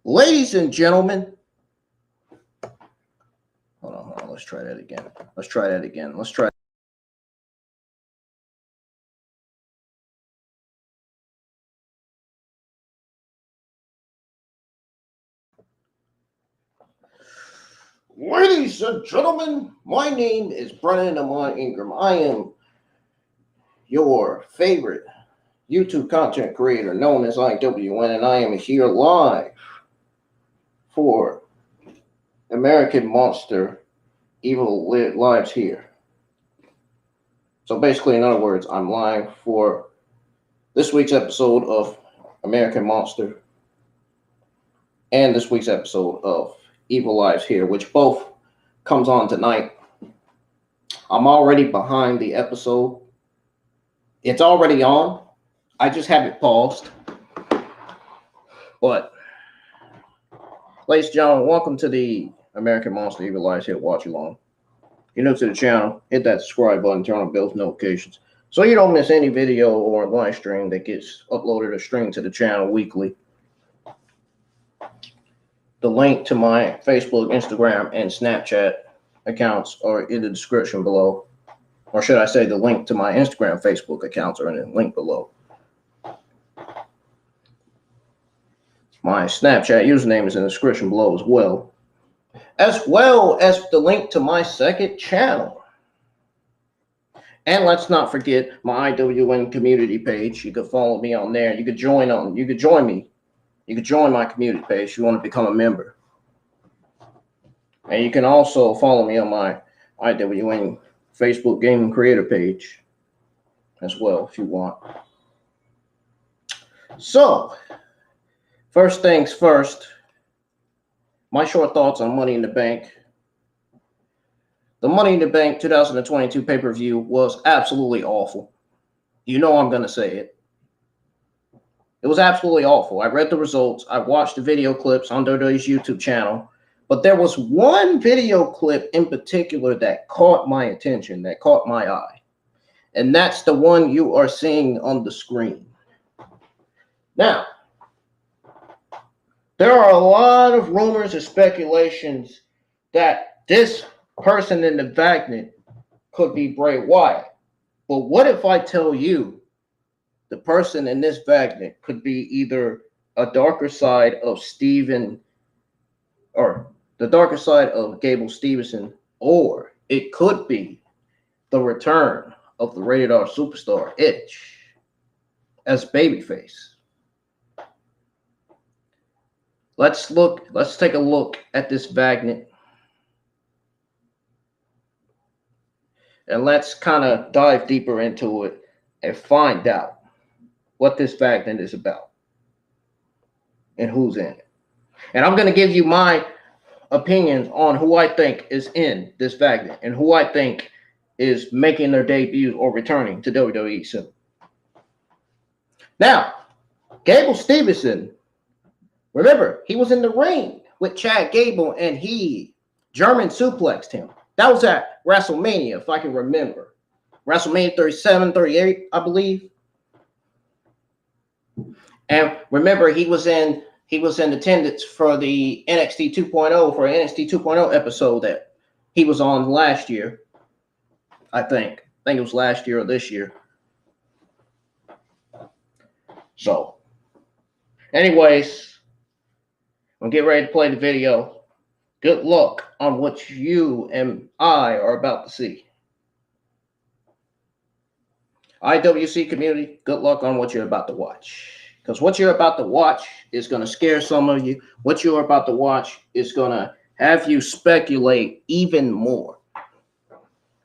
Ladies and gentlemen, hold on, let's try that again. Ladies and gentlemen, my name is Brennan Amon Ingram. I am your favorite YouTube content creator known as IWN, and I am here live for American Monster Evil Lives Here. So basically, in other words, I'm live for this week's episode of American Monster and this week's episode of Evil Lives Here, which both comes on tonight. I'm already behind the episode. It's already on. I just have it paused. But, ladies and gentlemen, welcome to the American Monster Evil Lives Here watch along. If you're new to the channel, hit that subscribe button, turn on bell notifications, so you don't miss any video or live stream that gets uploaded or streamed to the channel weekly. The link to my Facebook, Instagram, and Snapchat accounts are in the description below. Or should I say the link to my Instagram, Facebook accounts are in the link below. My Snapchat username is in the description below as well as the link to my second channel. And let's not forget my IWN community page. You can follow me on there. You could join me. You could join my community page if you want to become a member. And you can also follow me on my IWN Facebook Gaming Creator page as well if you want. So, first things first, my short thoughts on Money in the Bank. The Money in the Bank 2022 pay-per-view was absolutely awful. You know I'm going to say it. It was absolutely awful. I read the results. I watched the video clips on WWE's YouTube channel. But there was one video clip in particular that caught my attention, that caught my eye. And that's the one you are seeing on the screen. Now, there are a lot of rumors and speculations that this person in the Magnet could be Bray Wyatt. But what if I tell you the person in this Magnet could be either a darker side of Steven, or the darker side of Gable Stevenson, or it could be the return of the rated R superstar Edge as babyface? Let's take a look at this Magnet. And let's kind of dive deeper into it and find out what this Magnet is about and who's in it. And I'm going to give you my opinions on who I think is in this Magnet and who I think is making their debut or returning to WWE soon. Now, Gable Stevenson, remember, he was in the ring with Chad Gable and he German suplexed him. That was at WrestleMania, if I can remember. WrestleMania 37, 38, I believe. And remember, he was in attendance for the NXT 2.0 episode that he was on last year. I think it was last year or this year. So, anyways, I'm getting ready to play the video. Good luck on what you and I are about to see. IWC community, good luck on what you're about to watch. Because what you're about to watch is going to scare some of you. What you're about to watch is going to have you speculate even more.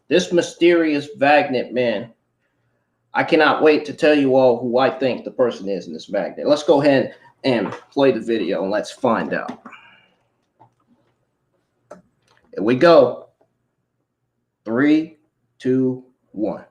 This mysterious Magnet, man, I cannot wait to tell you all who I think the person is in this Magnet. Let's go ahead and play the video and let's find out. Here we go. 3, 2, 1.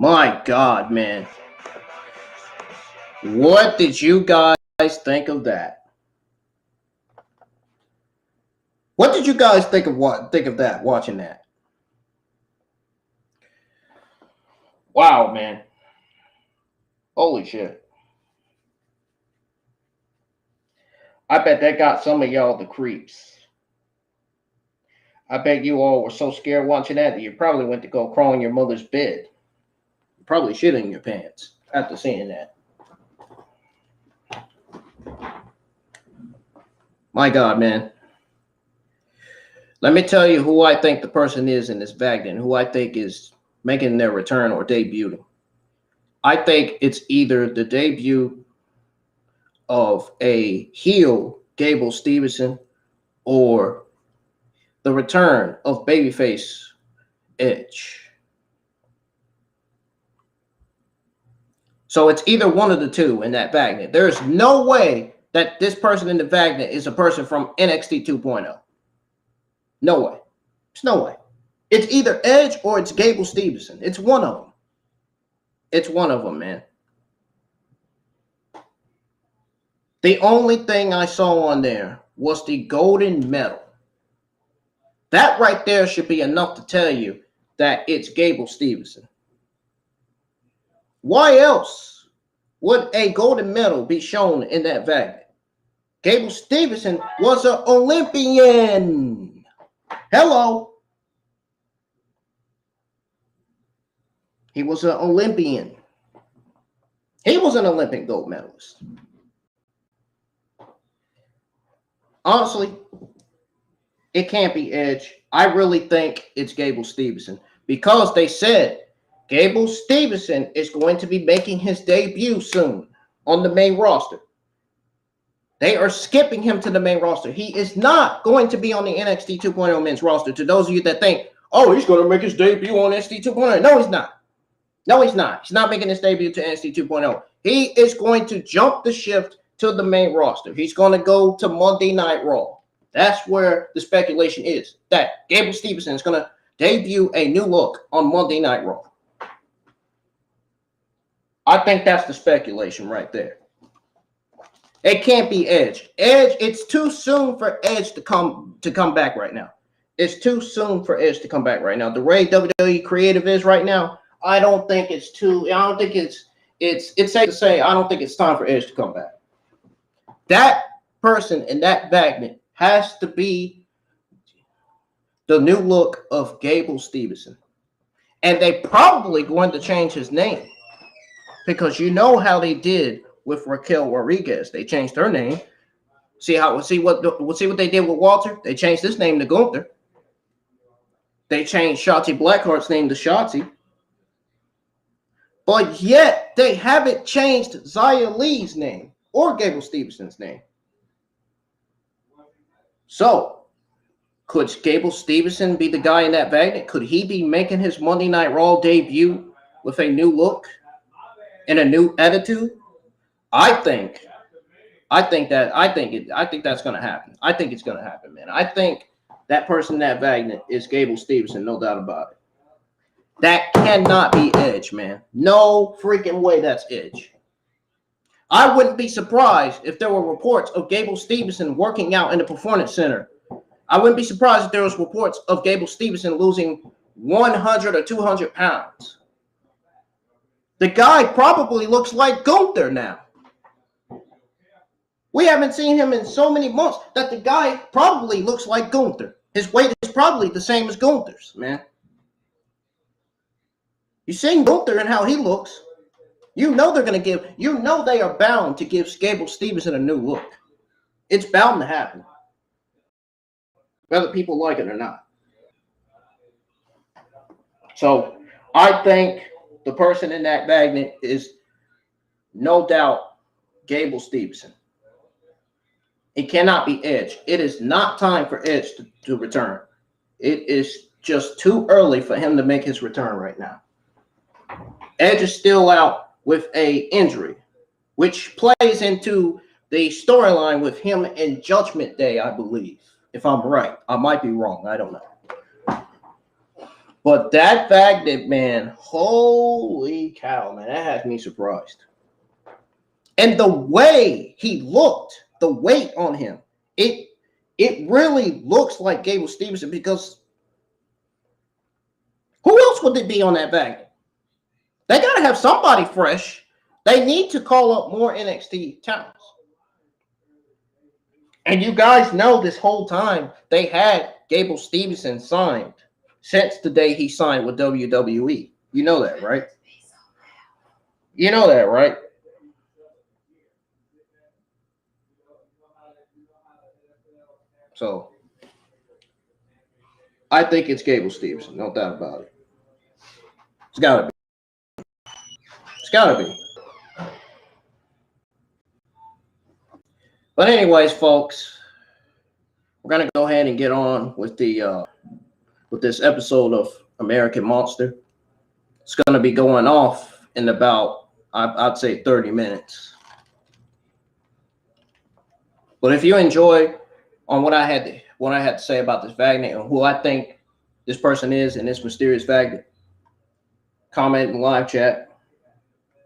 My God, man. What did you guys think of that? What did you guys think of that watching that? Wow, man. Holy shit. I bet that got some of y'all the creeps. I bet you all were so scared watching that you probably went to go crawl in your mother's bed. You probably shit in your pants after seeing that. My God, man. Let me tell you who I think the person is in this Baghdad, who I think is making their return or debuting. I think it's either the debut of a heel, Gable Stevenson, or the return of babyface Edge. So it's either one of the two in that Baghdad. There's no way that this person in the Baghdad is a person from NXT 2.0. No way. There's no way. It's either Edge or it's Gable Stevenson. It's one of them. It's one of them, man. The only thing I saw on there was the golden medal. That right there should be enough to tell you that it's Gable Stevenson. Why else would a golden medal be shown in that Baghdad? Gable Stevenson was an Olympian. Hello. He was an Olympian. He was an Olympic gold medalist. Honestly, it can't be Edge. I really think it's Gable Stevenson because they said Gable Stevenson is going to be making his debut soon on the main roster. They are skipping him to the main roster. He is not going to be on the NXT 2.0 men's roster. To those of you that think, oh, he's going to make his debut on NXT 2.0. No, he's not. No, he's not. He's not making his debut to NXT 2.0. He is going to jump the shift to the main roster. He's going to go to Monday Night Raw. That's where the speculation is, that Gable Stevenson is going to debut a new look on Monday Night Raw. I think that's the speculation right there. It can't be Edge. Edge, it's too soon for Edge to come back right now. It's too soon for Edge to come back right now. The way WWE creative is right now, I don't think it's safe to say I don't think it's time for Edge to come back. That person in that Baghdad has to be the new look of Gable Stevenson. And they probably going to change his name because you know how they did with Raquel Rodriguez. They changed her name. We'll see what they did with Walter. They changed his name to Gunther. They changed Shotzi Blackheart's name to Shotzi. But yet they haven't changed Xia Li's name or Gable Stevenson's name. So, could Gable Stevenson be the guy in that Baghdad? Could he be making his Monday Night Raw debut with a new look and a new attitude? I think that's going to happen. I think it's going to happen, man. I think that person in that Baghdad is Gable Stevenson, no doubt about it. That cannot be Edge, man. No freaking way that's Edge. I wouldn't be surprised if there were reports of Gable Stevenson working out in the Performance Center. I wouldn't be surprised if there was reports of Gable Stevenson losing 100 or 200 pounds. The guy probably looks like Gunther now. We haven't seen him in so many months that the guy probably looks like Gunther. His weight is probably the same as Gunther's, man. You've seen Gunther and how he looks. You know they are bound to give Gable Stevenson a new look. It's bound to happen. Whether people like it or not. So, I think the person in that magnet is no doubt Gable Stevenson. It cannot be Edge. It is not time for Edge to return. It is just too early for him to make his return right now. Edge is still out with an injury, which plays into the storyline with him in Judgment Day, I believe. If I'm right. I might be wrong. I don't know. But that fact that, man, holy cow, man, that has me surprised. And the way he looked, the weight on him, it really looks like Gable Stevenson, because who else would it be on that Vagnet? They got to have somebody fresh. They need to call up more NXT talents. And you guys know this whole time they had Gable Stevenson signed since the day he signed with WWE. You know that, right? You know that, right? So I think it's Gable Stevenson, no doubt about it. It's gotta be. It's gotta be. But anyways, folks, we're gonna go ahead and get on with the with this episode of American Monster. It's gonna be going off in about I'd say 30 minutes. But if you enjoy on what I had to say about this Vagnet and who I think this person is and this mysterious Vagnet, comment in the live chat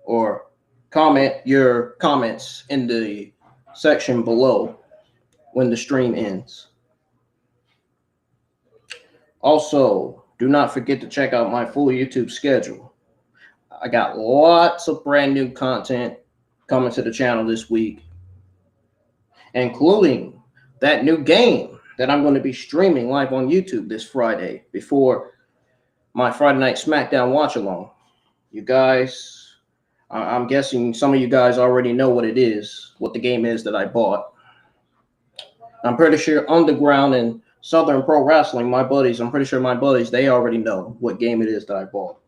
or comment your comments in the section below when the stream ends. Also, do not forget to check out my full YouTube schedule. I got lots of brand new content coming to the channel this week, including that new game that I'm going to be streaming live on YouTube this Friday before my Friday Night SmackDown watch along. You guys, I'm guessing some of you guys already know what it is, what the game is that I bought. I'm pretty sure Underground and Southern Pro Wrestling, my buddies, they already know what game it is that I bought.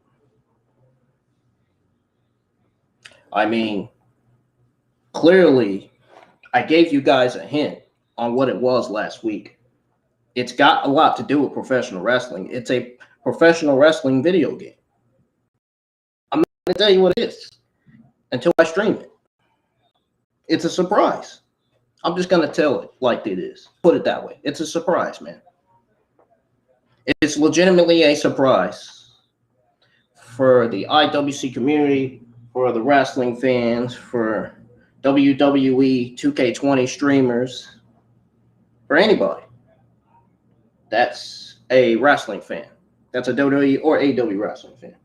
I mean, clearly, I gave you guys a hint on what it was last week. It's got a lot to do with professional wrestling. It's a professional wrestling video game. I'm not going to tell you what it is until I stream it. It's a surprise. I'm just going to tell it like it is. Put it that way. It's a surprise, man. It's legitimately a surprise for the IWC community, for the wrestling fans, for WWE 2K20 streamers, for anybody that's a wrestling fan, that's a WWE or AW wrestling fan.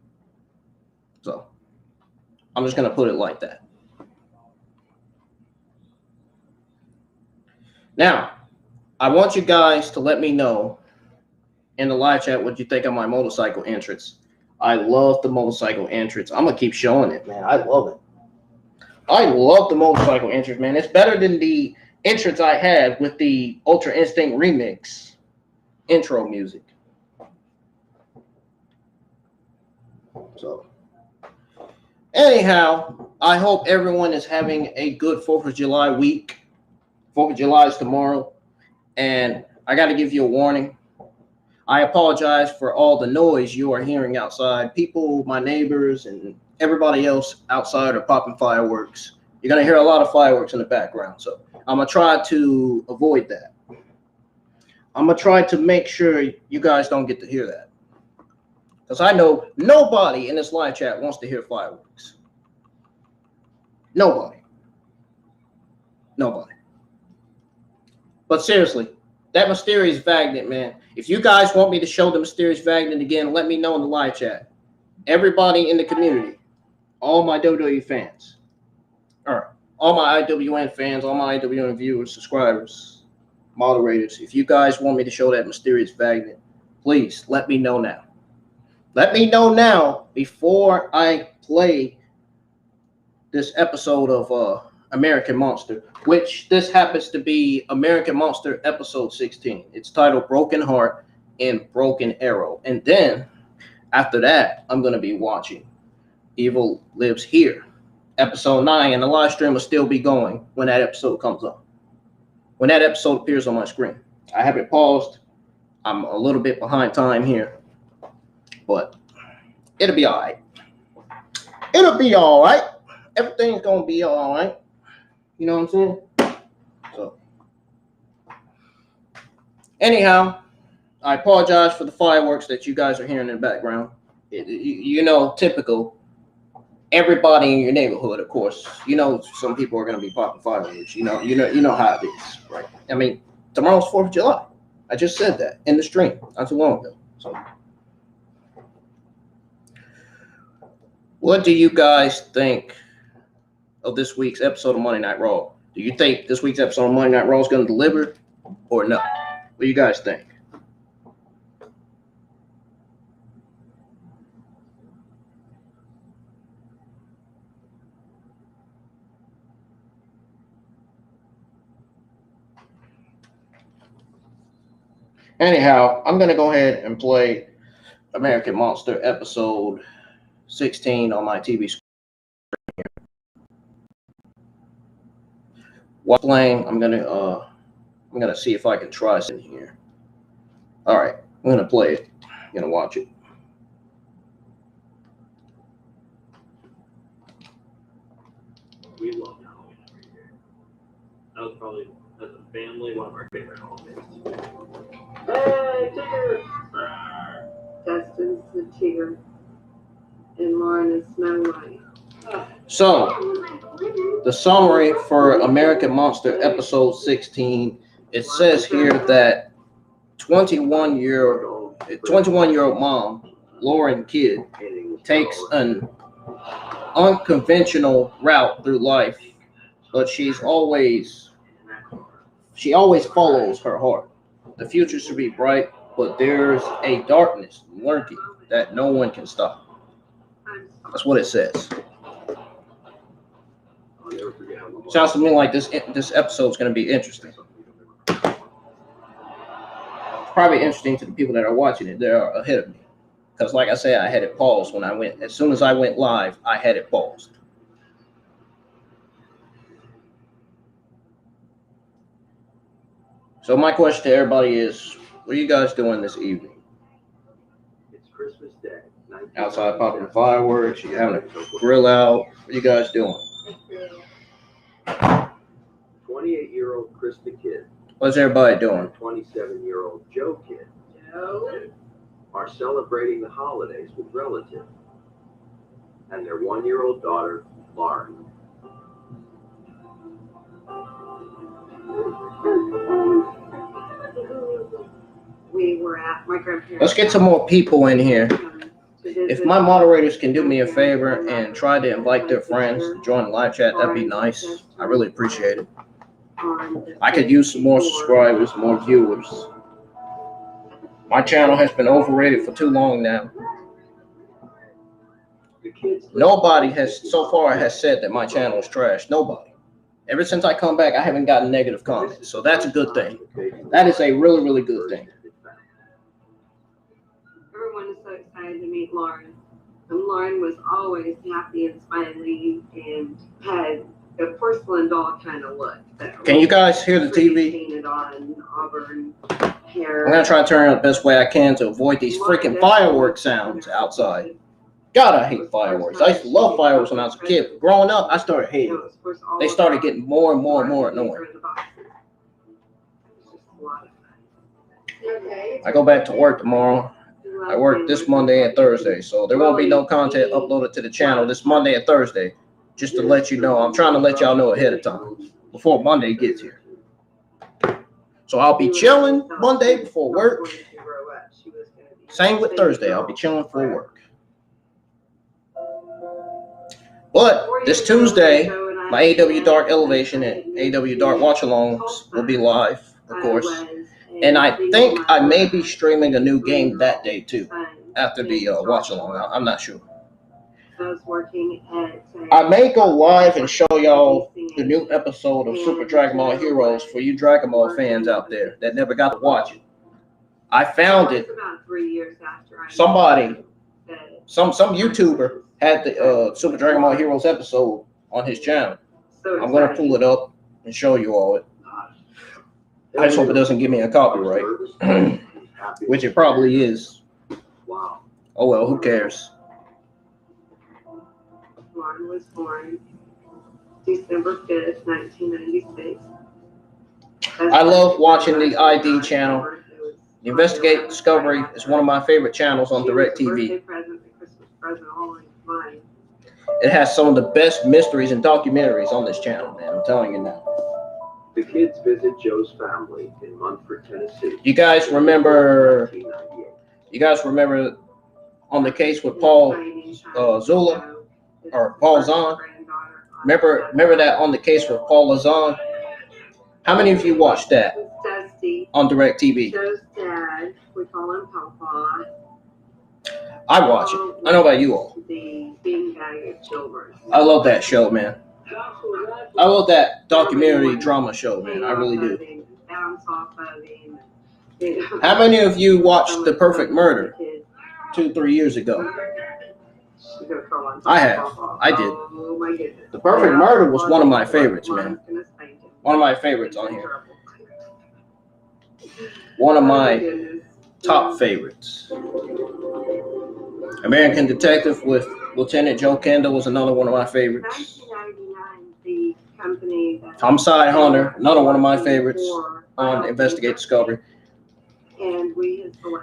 So I'm just going to put it like that. Now, I want you guys to let me know in the live chat what you think of my motorcycle entrance. I love the motorcycle entrance. I'm going to keep showing it, man. I love it. I love the motorcycle entrance, man. It's better than the entrance I had with the Ultra Instinct Remix intro music. So, anyhow, I hope everyone is having a good 4th of July week. 4th of July is tomorrow. And I got to give you a warning. I apologize for all the noise you are hearing outside. People, my neighbors, and everybody else outside are popping fireworks. You're going to hear a lot of fireworks in the background. So I'm going to try to avoid that. I'm going to try to make sure you guys don't get to hear that. Because I know nobody in this live chat wants to hear fireworks. Nobody. Nobody. But seriously, that mysterious Vagnet, man. If you guys want me to show the mysterious Vagnet again, let me know in the live chat. Everybody in the community, all my WWE fans, or all my IWN fans, all my IWN viewers, subscribers, moderators, if you guys want me to show that mysterious Vagnet, please let me know now. Let me know now before I play this episode of American Monster, which this happens to be American Monster episode 16. It's titled Broken Heart and Broken Arrow. And then after that, I'm going to be watching Evil Lives Here, episode 9, and the live stream will still be going when that episode comes up. When that episode appears on my screen. I have it paused. I'm a little bit behind time here, but it'll be all right. It'll be all right. Everything's going to be all right. You know what I'm saying? So, anyhow, I apologize for the fireworks that you guys are hearing in the background. You know, typical. Everybody in your neighborhood, of course. You know, some people are going to be popping fireworks. You know how it is, right? I mean, tomorrow's 4th of July. I just said that in the stream not too long ago. So, what do you guys think of this week's episode of Monday Night Raw? Do you think this week's episode of Monday Night Raw is going to deliver or not? What do you guys think? Anyhow, I'm going to go ahead and play American Monster episode 16 on my TV screen. While playing, I'm gonna see if I can try something here. All right, I'm gonna play it. I'm gonna watch it. We love Halloween every year. That was probably, as a family, one of our favorite holidays. Hey, Tigger! Dustin's the Tigger, and Lauren is Snow White. So, the summary for American Monster episode 16, it says here that 21-year-old mom, Lauren Kidd, takes an unconventional route through life, but she always follows her heart. The future should be bright, but there's a darkness lurking that no one can stop. That's what it says. Sounds to me like this episode's going to be interesting. Probably interesting to the people that are watching it. They're ahead of me. Because like I said, I had it paused when I went. As soon as I went live, I had it paused. So my question to everybody is, what are you guys doing this evening? It's Christmas Day. Outside popping fireworks? You having a grill out? What are you guys doing? 28-year-old Krista Kidd. What's everybody doing? 27-year-old Joe Kidd are celebrating the holidays with relatives and their 1-year-old daughter, Lauren. We were at my grandparents'. Let's get some more people in here. If my moderators can do me a favor and try to invite their friends to join the live chat, that'd be nice. I really appreciate it. I could use some more subscribers, more viewers. My channel has been overrated for too long now. Nobody has so far has said that my channel is trash. Nobody. Ever since I come back, I haven't gotten negative comments. So that's a good thing. That is a really, really good thing. Everyone is so excited to meet Lauren. And Lauren was always happy and smiley and had a porcelain doll kind of look. Can you guys hear the TV? Painted on auburn hair. I'm going to try to turn it the best way I can to avoid these freaking firework sounds outside. God, I hate fireworks. I used to love fireworks when I was a kid. But growing up, I started hating them. They started getting more and more and more annoying. I go back to work tomorrow. I work this Monday and Thursday, so there won't be no content uploaded to the channel this Monday and Thursday. Just to let you know, I'm trying to let y'all know ahead of time before Monday gets here. So I'll be chilling Monday before work. Same with Thursday. I'll be chilling for work. But this Tuesday, my AW Dark Elevation and AW Dark Watch-alongs will be live, of course. And I think I may be streaming a new game that day too, after the watch-along. I'm not sure. I may go live and show y'all the new episode of Super Dragon Ball Heroes for you Dragon Ball fans out there that never got to watch it. I found it. Somebody, some YouTuber had the Super Dragon Ball Heroes episode on his channel. I'm going to pull it up and show you all it. I just hope it doesn't give me a copyright, which it probably is. Oh well, who cares? Lauren was born December 5th, 1996. I love watching the ID channel. Investigate Discovery is one of my favorite channels on DirecTV. It has some of the best mysteries and documentaries on this channel, man. I'm telling you now. The kids visit Joe's family in Munford, Tennessee. You guys remember on the case with Paul Zula or Paul Zahn? Remember that on the case with Paul Zahn? How many of you watched that on DirecTV? Joe's dad, we call him Papa. I watch it. I know about you all. The beanbag of children. I love that show, man. I love that documentary drama show, man. I really do. Bounce off of him. How many of you watched The Perfect Murder 2-3 years ago? I have. I did. Oh my goodness. The Perfect Murder was one of my favorites, man. One of my favorites on here. One of my top favorites. American Detective with Lieutenant Joe Kendall was another one of my favorites. 1999, the company that Homicide Hunter, another one of my favorites on Investigate Discovery. And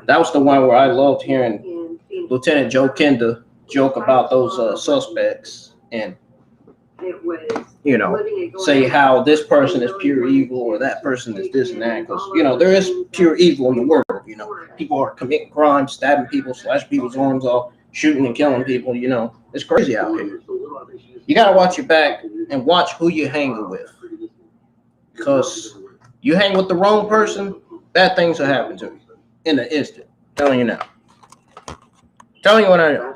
that was the one where I loved hearing Lieutenant Joe Kendall joke about those suspects and, you know, say how this person is pure evil or that person is this and that. Because, you know, there is pure evil in the world. You know, people are committing crimes, stabbing people, slashing people's arms off, shooting and killing people. You know, it's crazy out here. You got to watch your back and watch who you hang with. Because you hang with the wrong person, bad things will happen to you in an instant. I'm telling you now. Telling you what I know.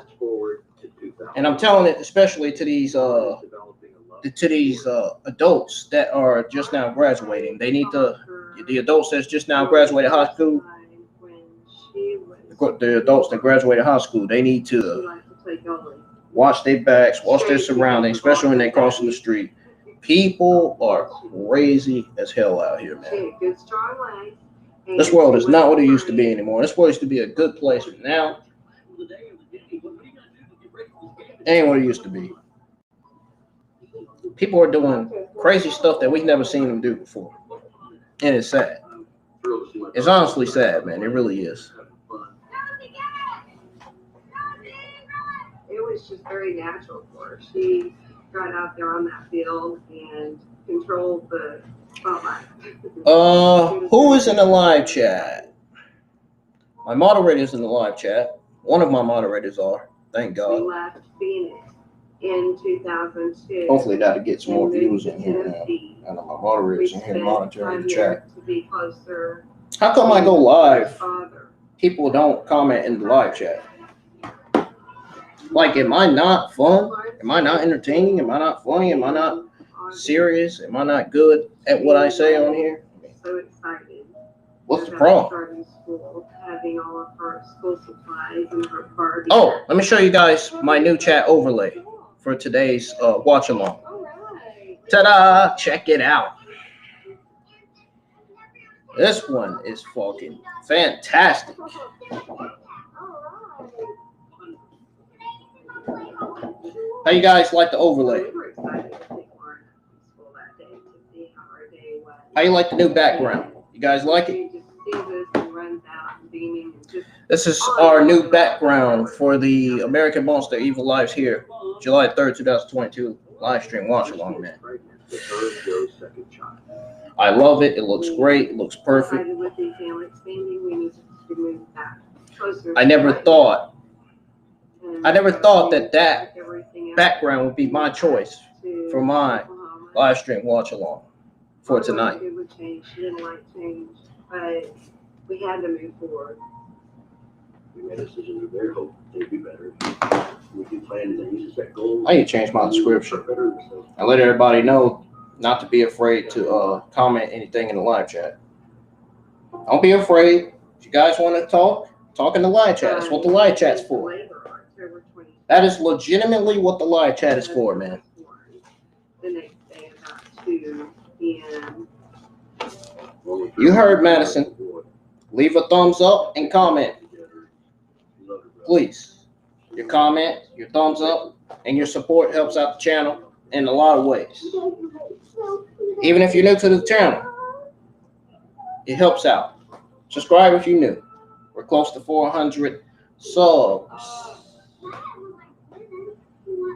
And I'm telling it especially to these adults that are just now graduating. They need the adults that's just now graduated high school. The adults that graduated high school, they need to watch their backs, watch their surroundings, especially when they cross the street. People are crazy as hell out here, man. This world is not what it used to be anymore. This world used to be a good place, but now ain't what it used to be. People are doing crazy stuff that we've never seen them do before. And it's sad. It's honestly sad, man. It really is. It was just very natural for her. She got out there on that field and controlled the spotlight. Who is in the live chat? My moderator's in the live chat. One of my moderators are. Thank God. We left Phoenix in 2002. Hopefully that'll get some more views in here now. I know my moderator's in here monitoring the chat. How come I go live? People don't comment in the live chat. Like, am I not fun? Am I not entertaining? Am I not funny? Am I not serious? Am I not good at what I say on here? So excited. What's the problem? Starting school, having all of her school supplies and her party. Oh, let me show you guys my new chat overlay for today's watch along. Ta-da! Check it out. This one is fucking fantastic. How you guys like the overlay? We were excited to take Lauren to school that day to see how her day was. How you like the new background? You guys like it? She just sees this and runs out and beaming and just. This is our new background for the American Monster Evil Lives here, July 3rd, 2022, live stream watch along, man. I love it. It looks great. It looks perfect. I never thought that background would be my choice for my live stream watch along for tonight. It would change. She didn't like change, but we had to move forward. We made a decision to their hope they'd be better. We can plan things and set goals. I need to change my description and let everybody know not to be afraid to comment anything in the live chat. Don't be afraid. If you guys want to talk in the live chat. That's what the live chat's for. That is legitimately what the live chat is for, man. The next day about 2 p.m. You heard Madison. Leave a thumbs up and comment. Please. Your comment, your thumbs up, and your support helps out the channel in a lot of ways. Even if you're new to the channel, it helps out. Subscribe if you're new. We're close to 400 subs.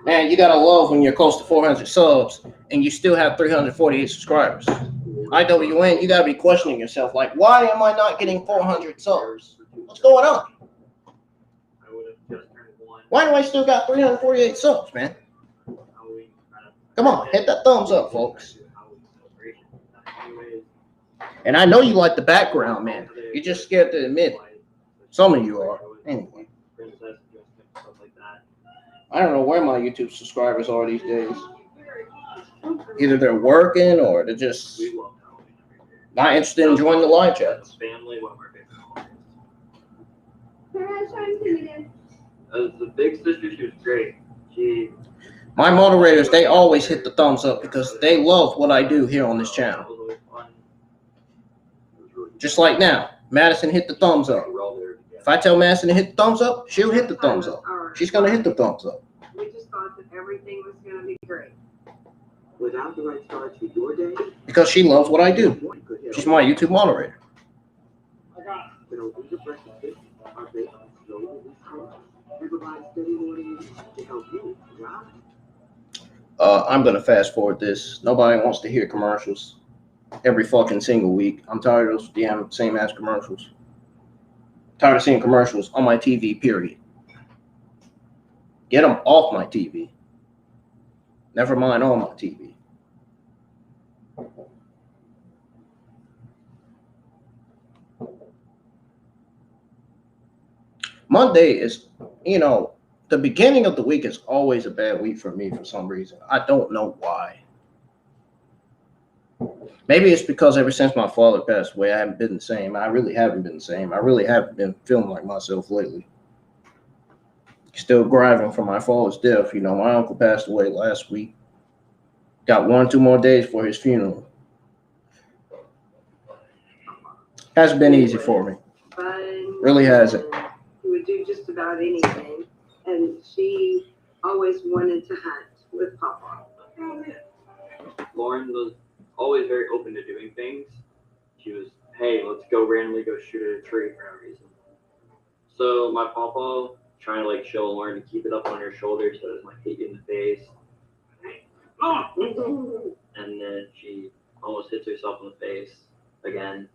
Man, you gotta love when you're close to 400 subs and you still have 348 subscribers. IWN, you gotta be questioning yourself, like, why am I not getting 400 subs? What's going on? Why do I still got 348 subs, man? Come on, hit that thumbs up, folks. And I know you like the background, man. You're just scared to admit it. Some of you are. Anyway. I don't know where my YouTube subscribers are these days. Either they're working or they're just not interested in joining the live chats. The big sister, she was great. My moderators, they always hit the thumbs up because they love what I do here on this channel. Just like now, Madison hit the thumbs up. If I tell Madison to hit the thumbs up, she'll hit the thumbs up. She's going to hit the thumbs up. We just thought that everything was going to be great. Without the right start to your day, because she loves what I do. She's my YouTube moderator. I'm going to fast forward this. Nobody wants to hear commercials every fucking single week. I'm tired of those damn same ass commercials. Tired of seeing commercials on my TV, period. Get them off my TV. Never mind on my TV. Monday is, the beginning of the week is always a bad week for me for some reason. I don't know why. Maybe it's because ever since my father passed away, I haven't been the same. I really haven't been the same. I really haven't been feeling like myself lately. Still grieving from my father's death. My uncle passed away last week. Got 1-2 more days for his funeral. Hasn't been easy for me. Really hasn't. He would do just about anything. And she always wanted to hunt with Papa. Lauren was always very open to doing things. She was, hey, let's go randomly go shoot at a tree for no reason. So my papa trying to show Lauren to keep it up on her shoulder so it doesn't hit you in the face. And then she almost hits herself in the face again.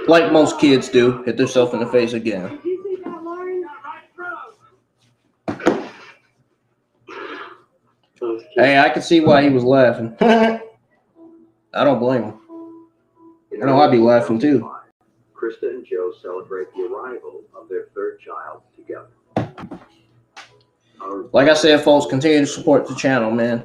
Like most kids do, hit themselves in the face again. Did you see that, Lauren? Hey, I can see why he was laughing. I don't blame him. I know I'd be laughing too. Krista and Joe celebrate the arrival of their third child together. Like I said, folks, continue to support the channel, man.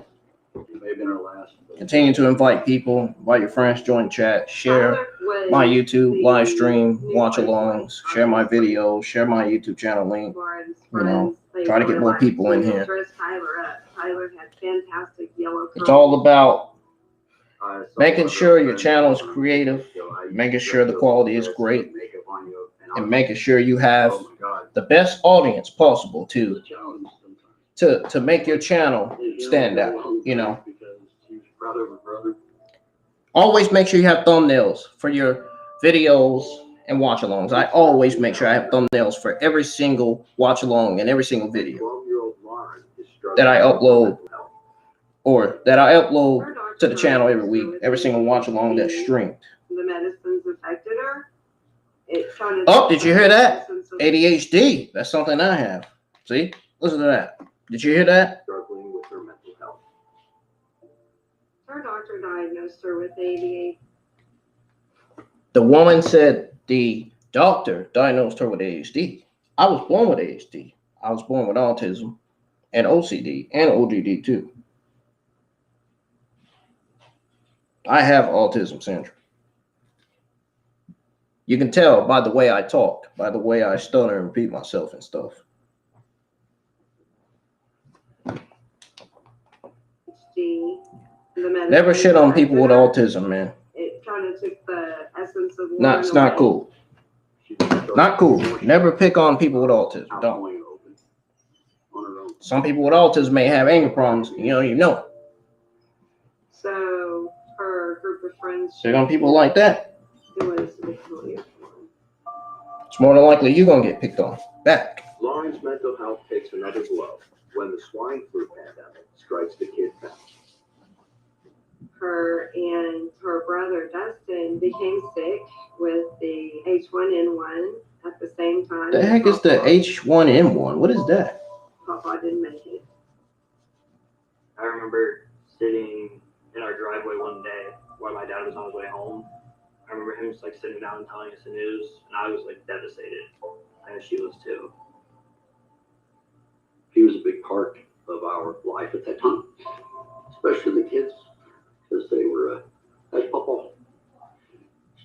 Continue to invite people, invite your friends, join chat, share my YouTube live stream, watch alongs, share my videos, share my YouTube channel link. Try to get more people in here. Tyler had fantastic yellow. It's all about making sure your channel is creative, making sure the quality is great, and making sure you have the best audience possible to make your channel stand out, Always make sure you have thumbnails for your videos and watch alongs. I always make sure I have thumbnails for every single watch along and every single video that I upload to the channel every week, every single watch along that's streamed. The medicines affected her. Oh, did you hear that? ADHD. That's something I have. See? Listen to that. Did you hear that? Struggling with her mental health. Her doctor diagnosed her with ADHD. The woman said the doctor diagnosed her with ADHD. I was born with ADHD. I was born with autism and OCD and ODD too. I have autism syndrome. You can tell by the way I talk, by the way I stutter and repeat myself and stuff. Never shit on people with autism, man. It kind of took the essence of it's not cool. Not cool. Never pick on people with autism. Don't. Some people with autism may have anger problems. You know. So her group of friends. Pick on people like that. It was Victoria. It's more than likely you're going to get picked on back. Lauren's mental health takes another blow when the swine flu pandemic strikes the kid family. Her and her brother Dustin became sick with the H1N1 at the same time. The heck is the H1N1? What is that? Papa didn't make it. I remember sitting in our driveway one day while my dad was on his way home. I remember him just like sitting down and telling us the news, and I was like devastated, and she was too. He was a big part of our life at that time, especially the kids, because they were as Papa.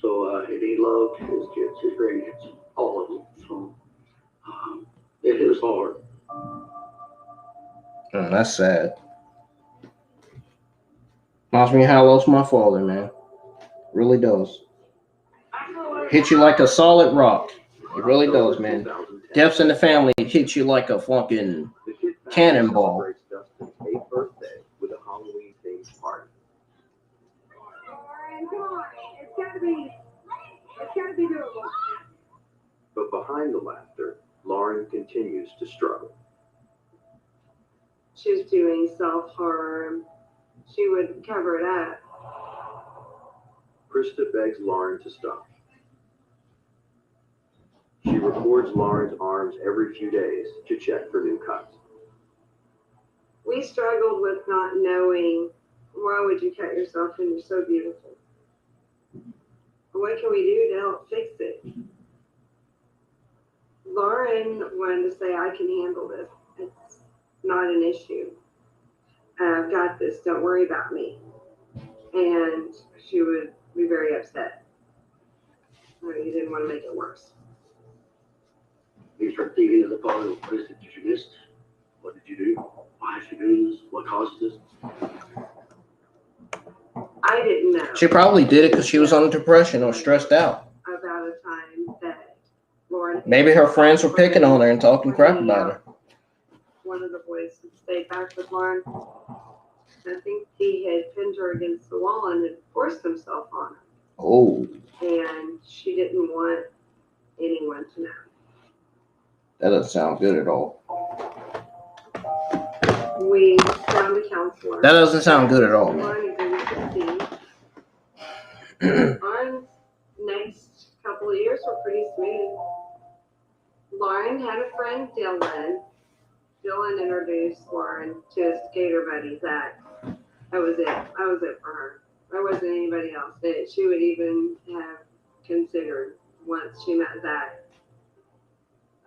So and he loved his kids, his grandkids, all of them. So it hit us hard. That's sad. Reminds me of how I lost my father, man. Really does. Hit you like a solid rock. It really does, man. Deaths in the family hits you like a fucking cannonball. Celebrates Dustin's 8th birthday with a Halloween-themed party. Come on, it's gotta be doable. But behind the laughter, Lauren continues to struggle. She was doing self-harm. She would cover it up. Krista begs Lauren to stop. She records Lauren's arms every few days to check for new cuts. We struggled with not knowing, why would you cut yourself when you're so beautiful? What can we do to help fix it? Lauren wanted to say, I can handle this. It's not an issue. I've got this. Don't worry about me. And she would be very upset. You didn't want to make it worse. You start thinking of the father of Krista, did you miss? What did you do? Why did you do this? What caused this? I didn't know. She probably did it because she was on depression or stressed out. About a time that Lauren. Maybe her friends were picking on her and talking crap about her. One of the boys had stayed back with Lauren. I think he had pinned her against the wall and had forced himself on her. Oh, And she didn't want anyone to know. that doesn't sound good at all. We found a counselor. That doesn't sound good at all, man. Lauren is 16. Lauren's next couple of years were pretty smooth. Lauren had a friend, Dylan. Dylan introduced Lauren to his skater buddy, Zach. That was it. That was it for her. There wasn't anybody else that she would even have considered once she met Zach.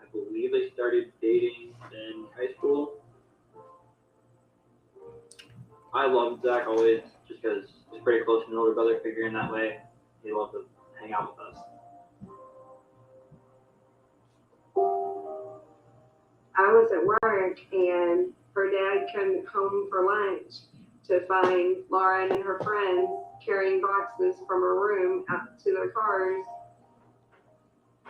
I believe they started dating in high school. I loved Zach always, just because he's pretty close to an older brother figure in that way. He loved to hang out with us. I was at work and her dad came home for lunch to find Lauren and her friends carrying boxes from her room out to their cars.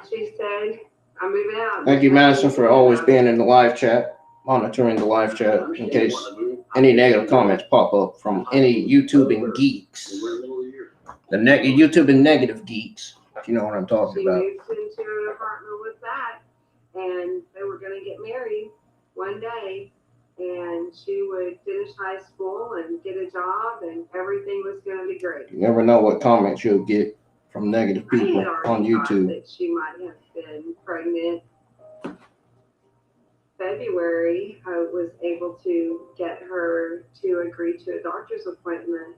She said, I'm moving out. Thank you, Madison, for always being in the live chat, monitoring the live chat in case any negative comments pop up from any YouTubing geeks. The YouTubing negative geeks, if you know what I'm talking She about. moved into an apartment with Zach, and they were going to get married one day, and she would finish high school and get a job, and everything was going to be great. You never know what comments you'll get from negative I people had already on thought YouTube. that she might have been pregnant. February, I was able to get her to agree to a doctor's appointment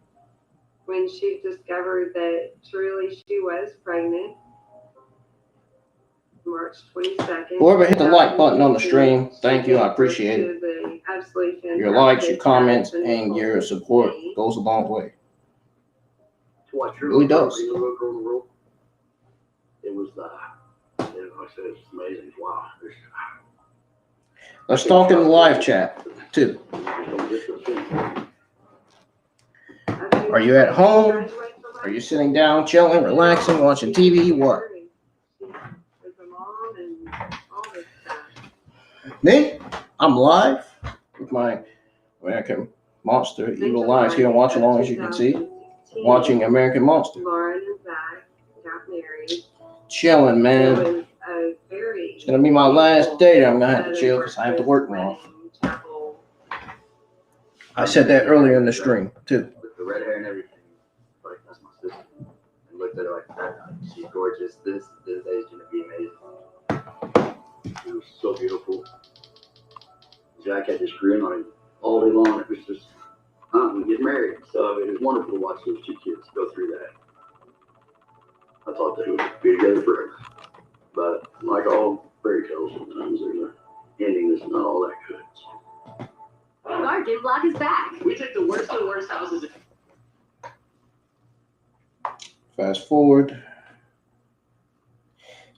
when she discovered that truly she was pregnant. March 22nd. Whoever hit the like button on the stream, thank you. I appreciate it. Your likes, your comments, and your support goes a long way. To watch her Really does. It was, like I said, it's amazing. Wow. Let's talk in the live chat, too. Are you at home? Are you sitting down, chilling, relaxing, watching TV? What? Me? I'm live with my American Monster Evil Lies here and watch along, as you can see. Watching American Monster. Lauren and Zach got married. Chilling, It man. was a It's gonna be my last day that I'm gonna have to chill because I have to work tomorrow. I said that earlier in the stream too. With the red hair and everything, like that's my sister. And looked at her like that. She's gorgeous. This is gonna be amazing. She was so beautiful. Jack had this grin on him all day long. It was just, we get married. So it was wonderful to watch those two kids go through that. I thought they would be together forever. But like all fairy tales, sometimes there's an ending that's not all that good. Garden Block is back. We take the worst of the worst houses. Fast forward.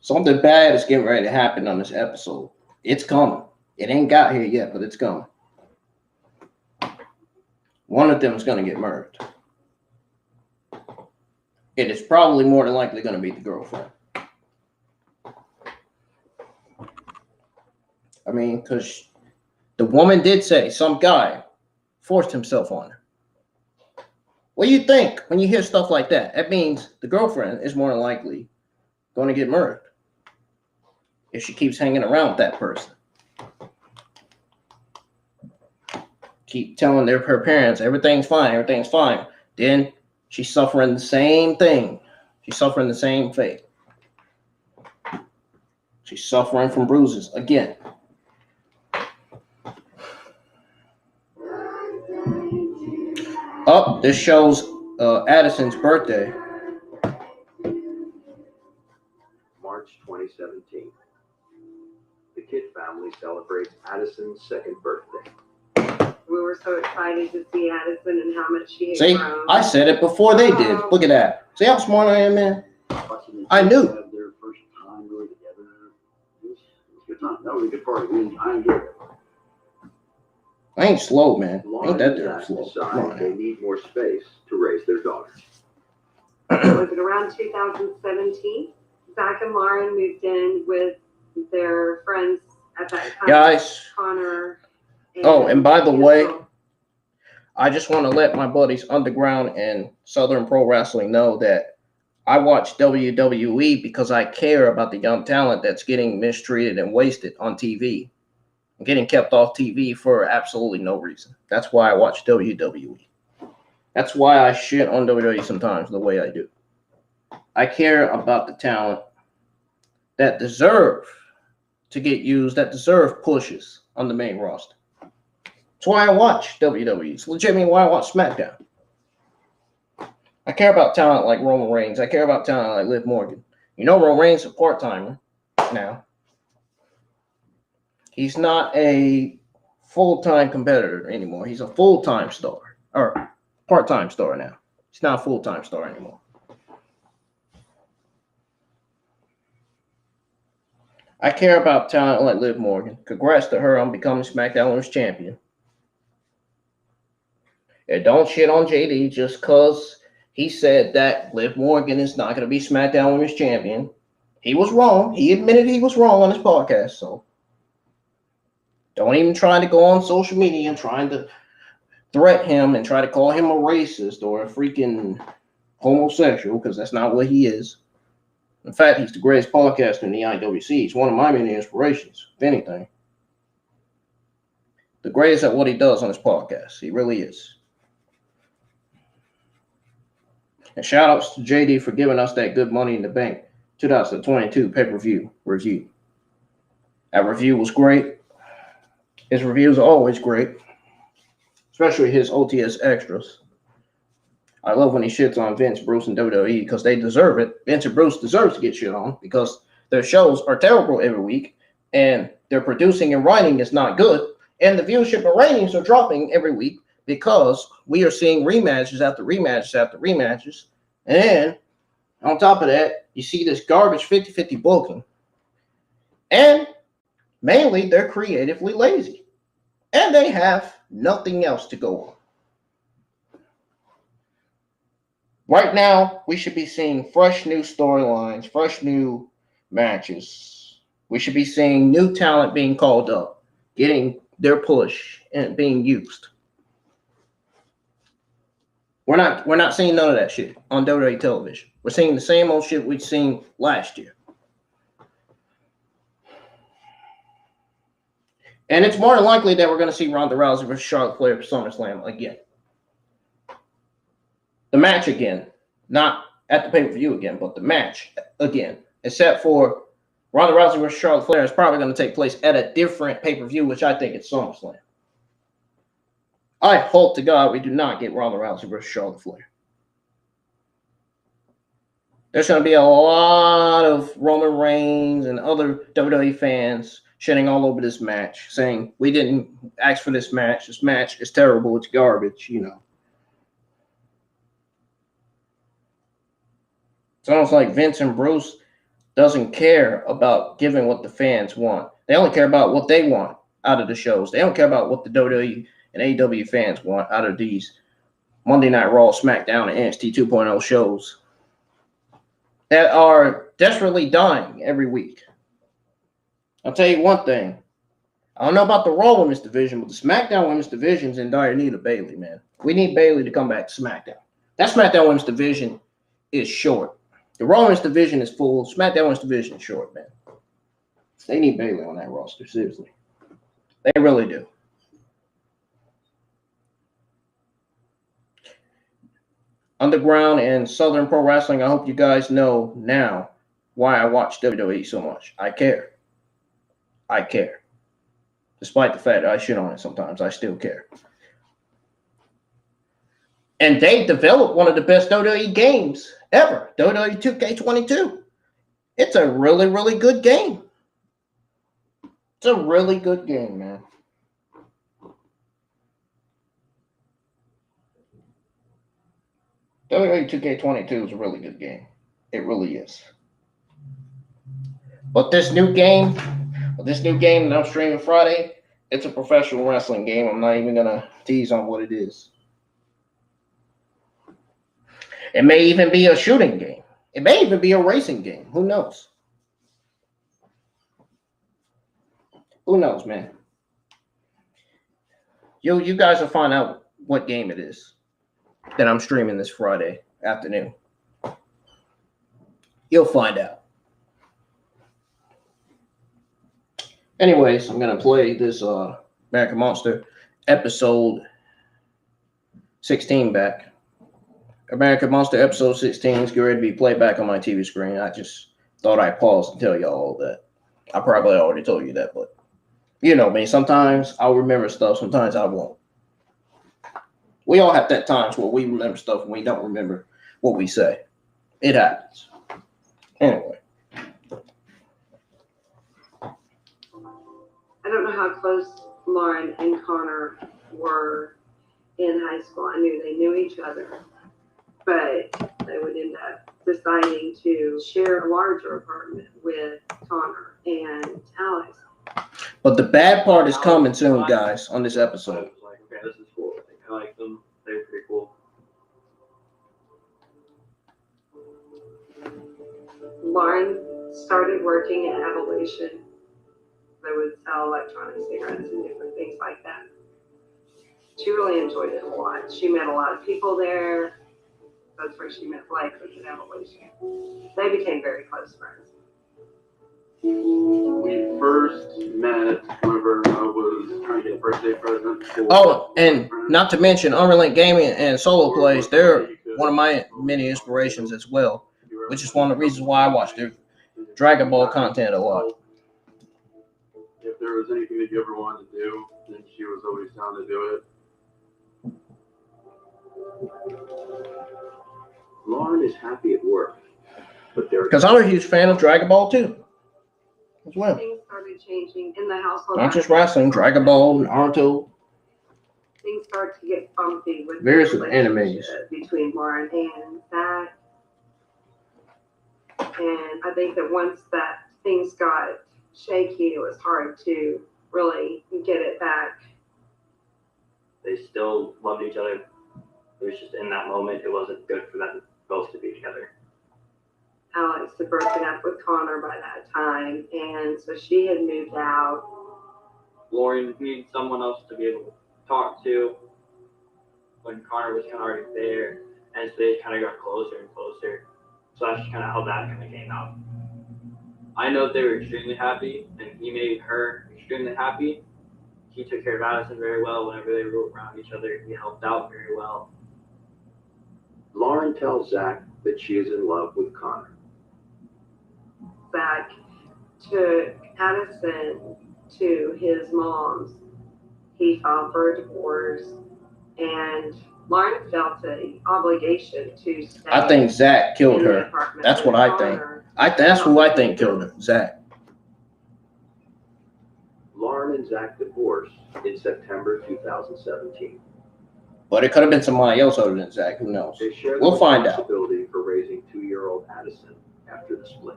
Something bad is getting ready to happen on this episode. It's coming. It ain't got here yet, but it's coming. One of them is going to get murdered. It is probably more than likely going to be the girlfriend. I mean, because the woman did say some guy forced himself on her. What do you think when you hear stuff like that? That means the girlfriend is more than likely going to get murdered if she keeps hanging around with that person. Keep telling her parents everything's fine, everything's fine. Then she's suffering the same thing. She's suffering the same fate. She's suffering from bruises again. Oh, this shows Addison's birthday. March 2017. The Kidd family celebrates Addison's second birthday. We were so excited to see Addison and how much she had See, grown. I said it before they did. Look at that. See how smart I am, man? I knew. Have their first time really together. It was a good time. That was a good party. I enjoyed it. I ain't slow, man. Lauren Ain't that and damn Zach slow. Come on, decide they man. need more space to raise their daughter. Was it around 2017? Zach and Lauren moved in with their friends at that time. Guys, Connor. oh, and by the way, Hazel. I just want to let my buddies Underground and Southern Pro Wrestling know that I watch WWE because I care about the young talent that's getting mistreated and wasted on TV. And getting kept off TV for absolutely no reason. That's why I watch WWE. That's why I shit on WWE sometimes the way I do. I care about the talent that deserve to get used, that deserve pushes on the main roster. That's why I watch WWE. It's legitimately why I watch SmackDown. I care about talent like Roman Reigns. I care about talent like Liv Morgan. You know Roman Reigns is a part-timer now. He's not a full-time competitor anymore. He's a full-time star. Or part-time star now. He's not a full-time star anymore. I care about talent like Liv Morgan. Congrats to her on becoming SmackDown Women's Champion. And don't shit on JD just because he said that Liv Morgan is not going to be SmackDown Women's Champion. He was wrong. He admitted he was wrong on his podcast. So don't even try to go on social media and trying to threat him and try to call him a racist or a freaking homosexual because that's not what he is. In fact, he's the greatest podcaster in the IWC. He's one of my many inspirations, if anything. The greatest at what he does on his podcast. He really is. And shout outs to JD for giving us that Good Money in the Bank 2022 pay-per-view review. That review was great. His reviews are always great, especially his OTS extras. I love when he shits on Vince, Bruce, and WWE because they deserve it. Vince and Bruce deserve to get shit on because their shows are terrible every week, and their producing and writing is not good, and the viewership and ratings are dropping every week because we are seeing rematches after rematches after rematches. And on top of that, you see this garbage 50-50 booking. And mainly, they're creatively lazy. And they have nothing else to go on. Right now, we should be seeing fresh new storylines, fresh new matches. We should be seeing new talent being called up, getting their push and being used. We're not seeing none of that shit on WWE television. We're seeing the same old shit we've seen last year. And it's more than likely that we're going to see Ronda Rousey versus Charlotte Flair for SummerSlam again. The match again. Not at the pay-per-view again, but the match again. Except for Ronda Rousey versus Charlotte Flair is probably going to take place at a different pay-per-view, which I think is SummerSlam. I hope to God we do not get Ronda Rousey versus Charlotte Flair. There's going to be a lot of Roman Reigns and other WWE fans shitting all over this match, saying, we didn't ask for this match. This match is terrible. It's garbage, you know. It's almost like Vince and Bruce doesn't care about giving what the fans want. They only care about what they want out of the shows. They don't care about what the WWE and AEW fans want out of these Monday Night Raw, SmackDown, and NXT 2.0 shows that are desperately dying every week. I'll tell you one thing. I don't know about the Raw Women's Division, but the SmackDown Women's Division's in dire need of Bayley, man. We need Bayley to come back to SmackDown. That SmackDown Women's Division is short. The Raw Women's Division is full. SmackDown Women's Division is short, man. They need Bayley on that roster, seriously. They really do. Underground and Southern Pro Wrestling, I hope you guys know now why I watch WWE so much. I care. I care. Despite the fact that I shit on it sometimes, I still care. And they developed one of the best WWE games ever, WWE 2K22. It's a really, really good game. It's a really good game, man. WWE 2K22 is a really good game. It really is. But this new game that I'm streaming Friday, it's a professional wrestling game. I'm not even going to tease on what it is. It may even be a shooting game. It may even be a racing game. Who knows? Who knows, man? You guys will find out what game it is that I'm streaming this Friday afternoon. You'll find out. Anyways, I'm going to play this American Monster episode 16 back. American Monster episode 16 is getting ready to be played back on my TV screen. I just thought I'd pause and tell y'all all that. I probably already told you that, but you know me. Sometimes I'll remember stuff, sometimes I won't. We all have that times where we remember stuff and we don't remember what we say. It happens. Anyway. I don't know how close Lauren and Connor were in high school. I knew they knew each other, but they would end up deciding to share a larger apartment with Connor and Alex. But the bad part is coming soon, guys, on this episode. I was like, okay, this is cool. I like them. They were pretty cool. Lauren started working at Evolution. They would sell electronic cigarettes and different things like that. She really enjoyed it a lot. She met a lot of people there. That's where she met Blake, was at Evolution. They became very close friends. We first met whenever I was trying to get a birthday present. Oh, and not to mention Unrelenting Gaming and Solo Plays, they're one of my many inspirations as well, which is one of the reasons why I watch their Dragon Ball content a lot. If there was anything that you ever wanted to do, then she was always down to do it. Lauren is happy at work, but there Because I'm a huge fan of Dragon Ball too, as well. Things started changing in the household. Not just wrestling, Dragon Ball, Naruto. Things started to get bumpy with Various the relationship animes. between Lauren and Zach. And I think that once that things got shaky, it was hard to really get it back. They still loved each other. It was just in that moment, it wasn't good for them both to be together. Alex had broken up with Connor by that time, and so she had moved out. Lauren needed someone else to be able to talk to when Connor was kind of already there, and so they kind of got closer and closer. So that's kind of how that kind of came out. I know they were extremely happy, and he made her extremely happy, he took care of Addison very well whenever they were around each other. He helped out very well. Lauren tells Zach that she is in love with Connor. Zach took Addison to his mom's. He filed for a divorce, and Lauren felt an obligation to stay. I think Zach killed in the her. apartment That's with what I think. Connor. That's who I think killed her. Zach. Lauren and Zach divorced in September 2017. But it could have been somebody else other than Zach. Who knows? They share We'll the find out. responsibility for raising 2-year-old Addison after the split.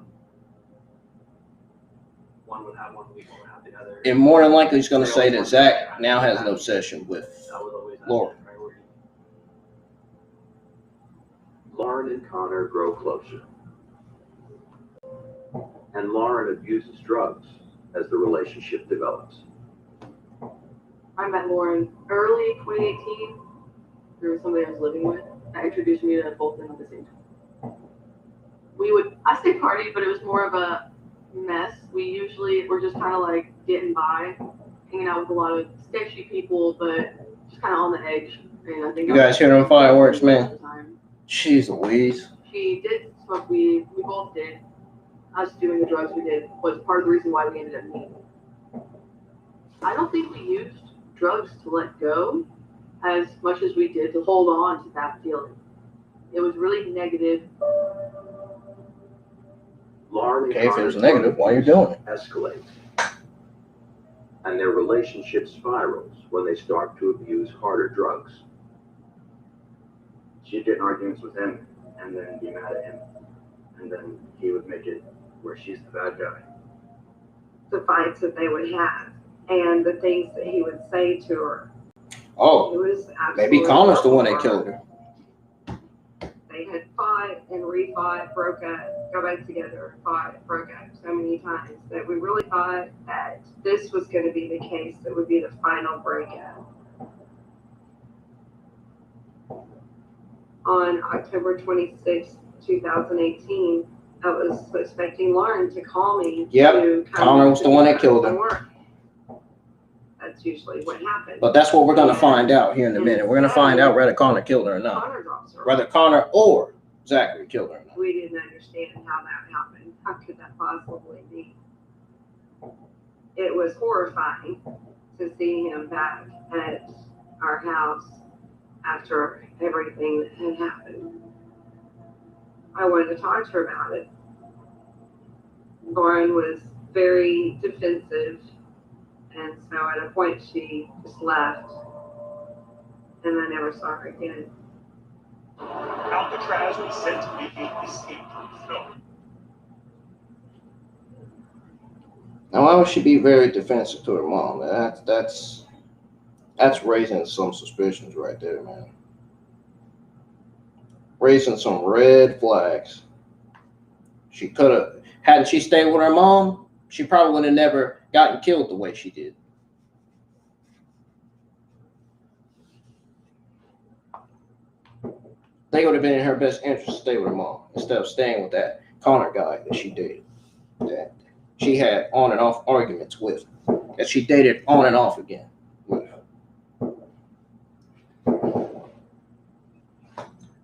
One would have 1 week, one would have the other. And more than likely, he's going to say that Zach now has an obsession with That was always Lauren. Addison's priority. Lauren and Connor grow closer. And Lauren abuses drugs as the relationship develops. I met Lauren early 2018 through somebody I was living with. That introduced me to both of them at the same time. I say party, but it was more of a mess. We usually were just kind of like getting by, hanging out with a lot of sketchy people, but just kind of on the edge. And I think You guys hear them fireworks, man? Most of the time. Jeez Louise. She did smoke weed. We both did. Us doing the drugs we did was part of the reason why we ended up meeting. I don't think we used drugs to let go as much as we did to hold on to that feeling. It was really negative. Lauren and Okay, if it Connor's was negative, why are you doing it? escalates. And their relationship spirals when they start to abuse harder drugs. She'd get in arguments with him and then be mad at him. And then he would make it where she's the bad guy. The fights that they would have and the things that he would say to her. It Oh, was maybe absolutely Connor's the one that horrible. killed her. They had fought and refought, broke up, go back together, fought, broke up so many times that we really thought that this was going to be the case that would be the final breakup. On October 26, 2018, I was expecting Lauren to call me. Yep, to come Connor was the one that to killed her. work. That's usually what happens. But that's what we're going to find out here in a minute. We're going to find out whether Connor killed her or not. Connor drops her off. Whether Connor or Zachary killed her or not. We didn't understand how that happened. How could that possibly be? It was horrifying to see him back at our house after everything that had happened. I wanted to talk to her about it. Lauren was very defensive, and so at a point she just left, and I never saw her again. Alcatraz was said to be the escape-proof film. Now, why would she be very defensive to her mom? That's raising some suspicions right there, man. Raising some red flags. She could have, hadn't she stayed with her mom, she probably would have never gotten killed the way she did. They would have been in her best interest to stay with her mom instead of staying with that Connor guy that she dated. That she had on and off arguments with. That she dated on and off again with.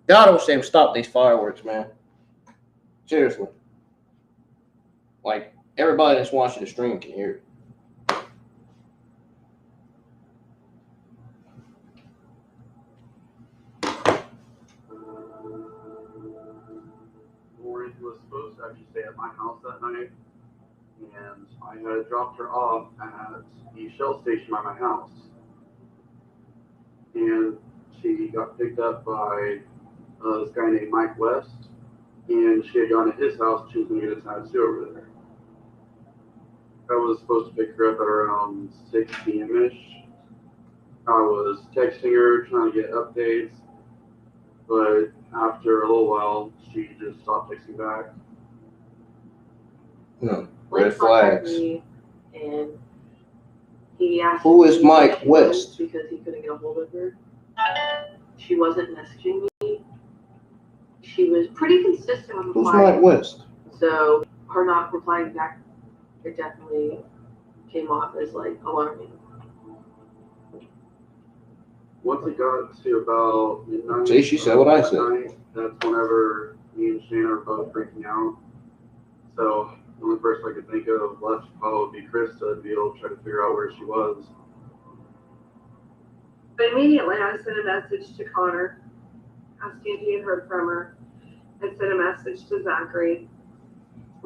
God, I wish they would stop these fireworks, man. Seriously. Like, everybody that's watching the stream can hear it. Lauren was supposed to actually stay at my house that night, and I had dropped her off at the Shell station by my house. And she got picked up by this guy named Mike West, and she had gone to his house. She was going to get a tattoo over there. I was supposed to pick her up at around 6 p.m.-ish. I was texting her, trying to get updates, but after a little while, she just stopped texting back. No. Blake Red contacted flags. me, and he asked Who me is Mike who she was West? because he couldn't get a hold of her. She wasn't messaging me. She was pretty consistent with Who's replying. Mike West? So her not replying back, it definitely came off as like alarming. Once it got to about midnight, See, she said what I said. night, that's whenever me and Shane are both freaking out. So the only person I could think of left would be Krista to be able to try to figure out where she was. But immediately I sent a message to Connor, asking if he had heard from her, and sent a message to Zachary.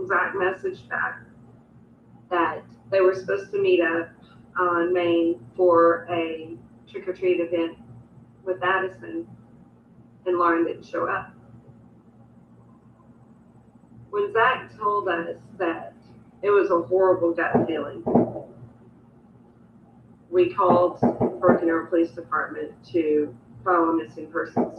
Zach messaged back that they were supposed to meet up on Main for a trick-or-treat event with Addison, and Lauren didn't show up. When Zach told us that it was a horrible gut feeling, we called Broken Arrow Police Department to file a missing persons.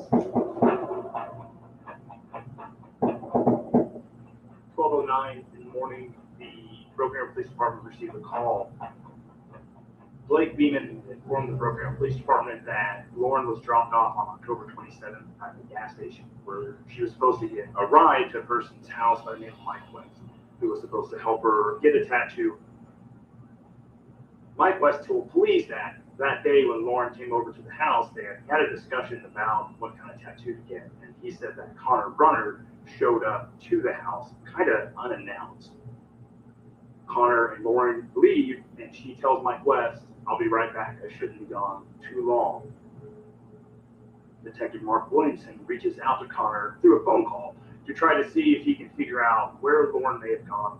12:09 in the morning, the Broken Arrow Police Department received a call. Blake Beeman informed the Broken Arrow Police Department that Lauren was dropped off on October 27th at the gas station, where she was supposed to get a ride to a person's house by the name of Mike West, who was supposed to help her get a tattoo. Mike West told police that day when Lauren came over to the house, they had a discussion about what kind of tattoo to get, and he said that Connor Brunner showed up to the house kind of unannounced. Connor and Lauren leave, and she tells Mike West, "I'll be right back. I shouldn't be gone too long." Detective Mark Williamson reaches out to Connor through a phone call to try to see if he can figure out where Lauren may have gone.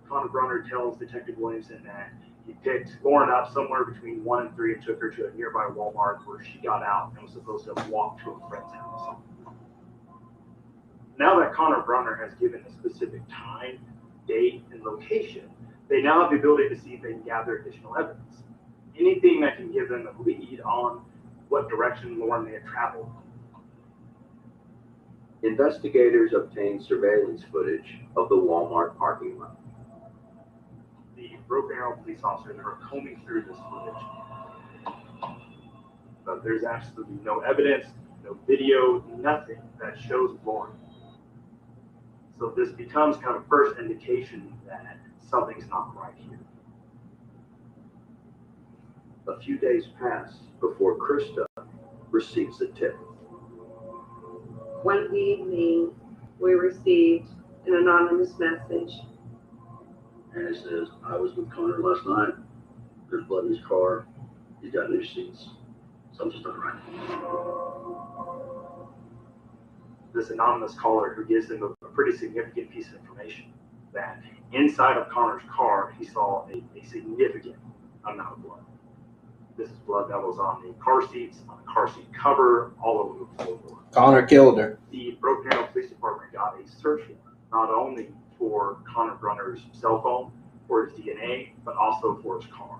Connor Brunner tells Detective Williamson that he picked Lauren up somewhere between 1 and 3 and took her to a nearby Walmart where she got out and was supposed to walk to a friend's house. Now that Connor Brunner has given a specific time, date, and location, they now have the ability to see if they can gather additional evidence. Anything that can give them a lead on what direction Lauren may have traveled. Investigators obtained surveillance footage of the Walmart parking lot. The Broken Arrow police officers are combing through this footage. But there's absolutely no evidence, no video, nothing that shows Lauren. So this becomes kind of first indication that something's not right here. A few days pass before Krista receives a tip. One evening, we received an anonymous message. And it says, "I was with Connor last night. There's blood in his car. He's got new seats. Something's not right." This anonymous caller who gives them a pretty significant piece of information that inside of Connor's car, he saw a significant amount of blood. This is blood that was on the car seats, on the car seat cover, all over the floor. Connor killed her. The Broken Arrow Police Department got a search warrant, not only for Connor Brunner's cell phone, for his DNA, but also for his car.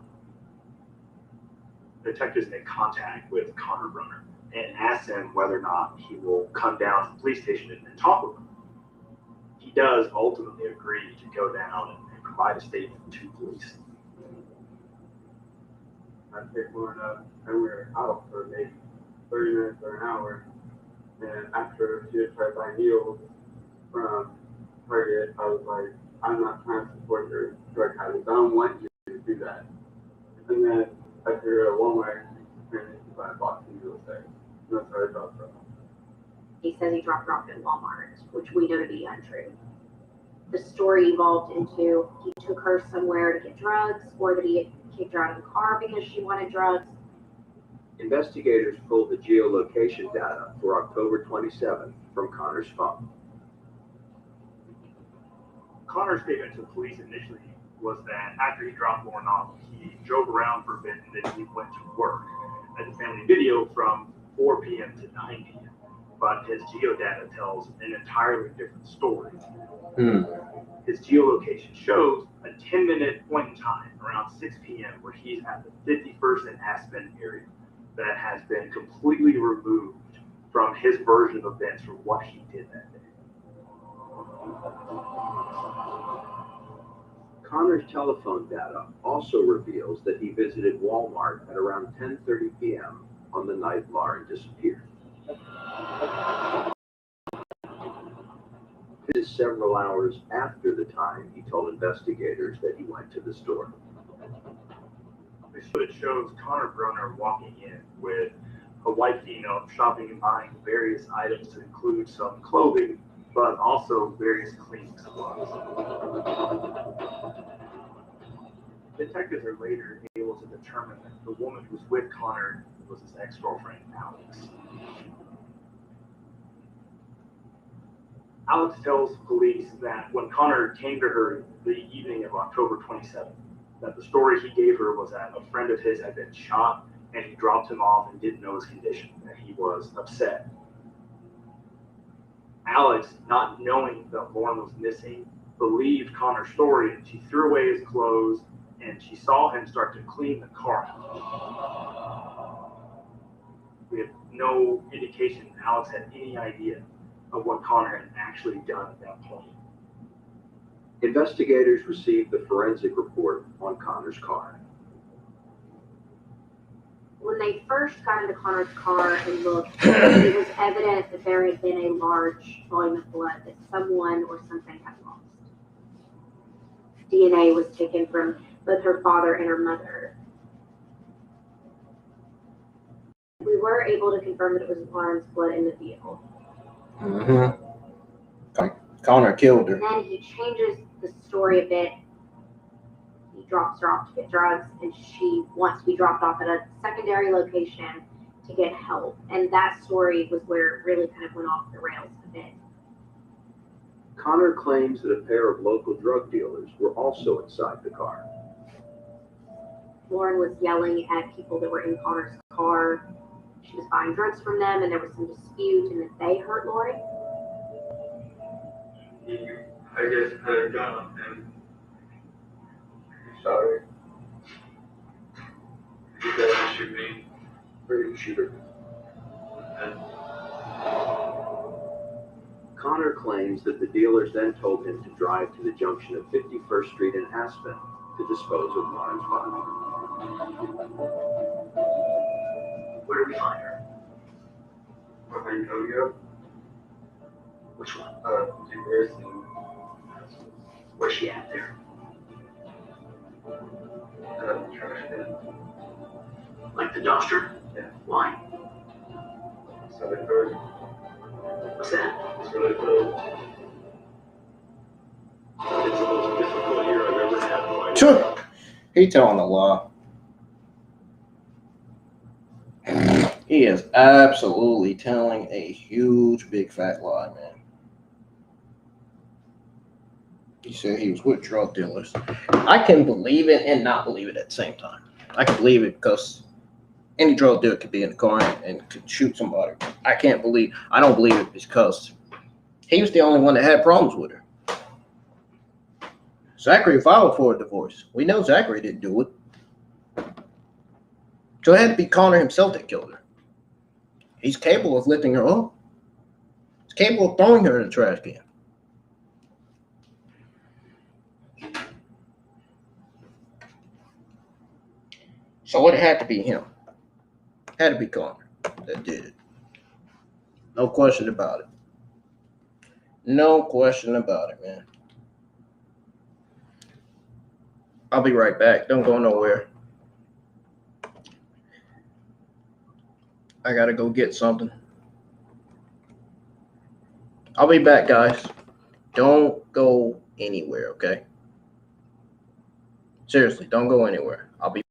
Detectives make contact with Connor Brunner and ask him whether or not he will come down to the police station and talk with them. He does ultimately agree to go down and provide a statement to police. I picked Lauren up and we were out for maybe 30 minutes or an hour. And after she had tried to buy meals from Target, I was like, "I'm not trying to support your drug habits. I don't want you to do that." And then I threw her at Walmart and she buy a box of meals there. And that's how I dropped her off. He says he dropped her off at Walmart, which we know to be untrue. The story evolved into he took her somewhere to get drugs, or that he had kicked her out of the car because she wanted drugs. Investigators pulled the geolocation data for October 27th from Connor's phone. Connor's statement to police initially was that after he dropped Lauren off, he drove around for a bit and then he went to work at the family video from 4 p.m. to 9 p.m. But his geodata tells an entirely different story. His geolocation shows a 10-minute point in time around 6 p.m. where he's at the 51st and Aspen area that has been completely removed from his version of events for what he did that day. Connor's telephone data also reveals that he visited Walmart at around 10:30 p.m. on the night Lauren disappeared. It is several hours after the time he told investigators that he went to the store. It shows Connor Brunner walking in with a white female shopping and buying various items to include some clothing, but also various cleaning supplies. Detectives are later able to determine that the woman who was with Connor was his ex-girlfriend, Alex. Alex tells police that when Connor came to her the evening of October 27th, that the story he gave her was that a friend of his had been shot and he dropped him off and didn't know his condition, and he was upset. Alex, not knowing that Lauren was missing, believed Connor's story, and she threw away his clothes and she saw him start to clean the car. We have no indication Alex had any idea of what Connor had actually done at that point. Investigators received the forensic report on Connor's car. When they first got into Connor's car and looked, it was evident that there had been a large volume of blood that someone or something had lost. DNA was taken from both her father and her mother. We were able to confirm that it was Lauren's blood in the vehicle. Mm-hmm. Connor killed her. And then he changes the story a bit. He drops her off to get drugs, and she wants to be dropped off at a secondary location to get help. And that story was where it really kind of went off the rails a bit. Connor claims that a pair of local drug dealers were also inside the car. Lauren was yelling at people that were in Connor's car. She was buying drugs from them, and there was some dispute, and that they hurt Lori. I just put a gun on him. Sorry. He doesn't shoot me. Where did you shoot her? And Connor claims that the dealers then told him to drive to the junction of 51st Street and Aspen to dispose of Lauren's body. where did we find her? Behind Odeo. Which one? Diverse and Where's she at there? trash bin. Like the dumpster? Yeah. Why? So they first. What's that? It's really cool. It's the most difficult year I've ever had in my life. Sure. He telling a lie. He is absolutely telling a huge, big, fat lie, man. He said he was with drug dealers. I can believe it and not believe it at the same time. I can believe it because any drug dealer could be in the car and could shoot somebody. I don't believe it because he was the only one that had problems with her. Zachary filed for a divorce. We know Zachary didn't do it. So it had to be Connor himself that killed her. He's capable of lifting her up. He's capable of throwing her in the trash can. So it had to be him. Had to be Connor that did it. No question about it. No question about it, man. I'll be right back. Don't go nowhere. I gotta go get something. I'll be back, guys. Don't go anywhere, okay? Seriously, don't go anywhere. I'll be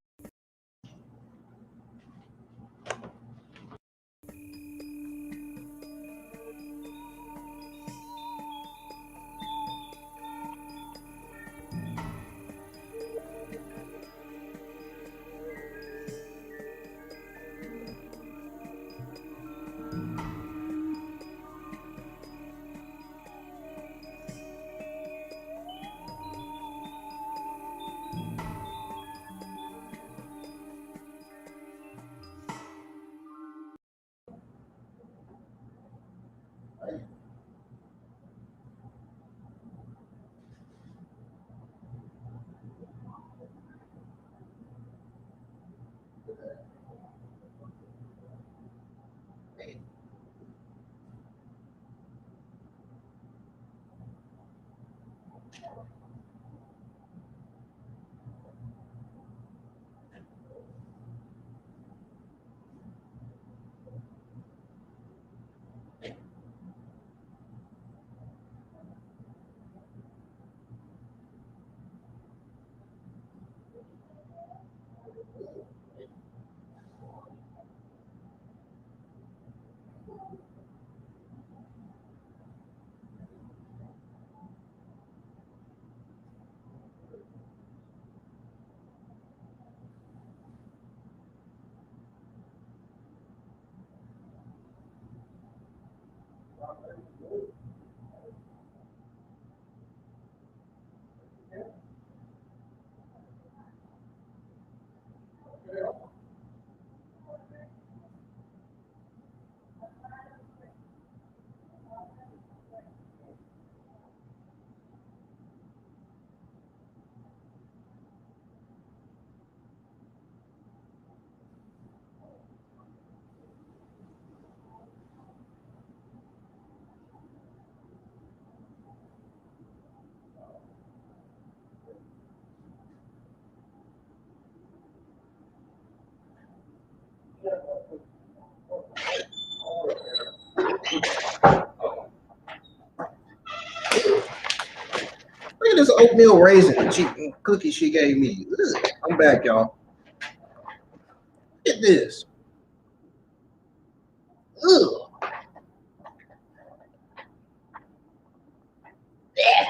at this oatmeal raisin cookie she gave me. Ugh, I'm back, y'all. Look at this. Ugh. Yeah.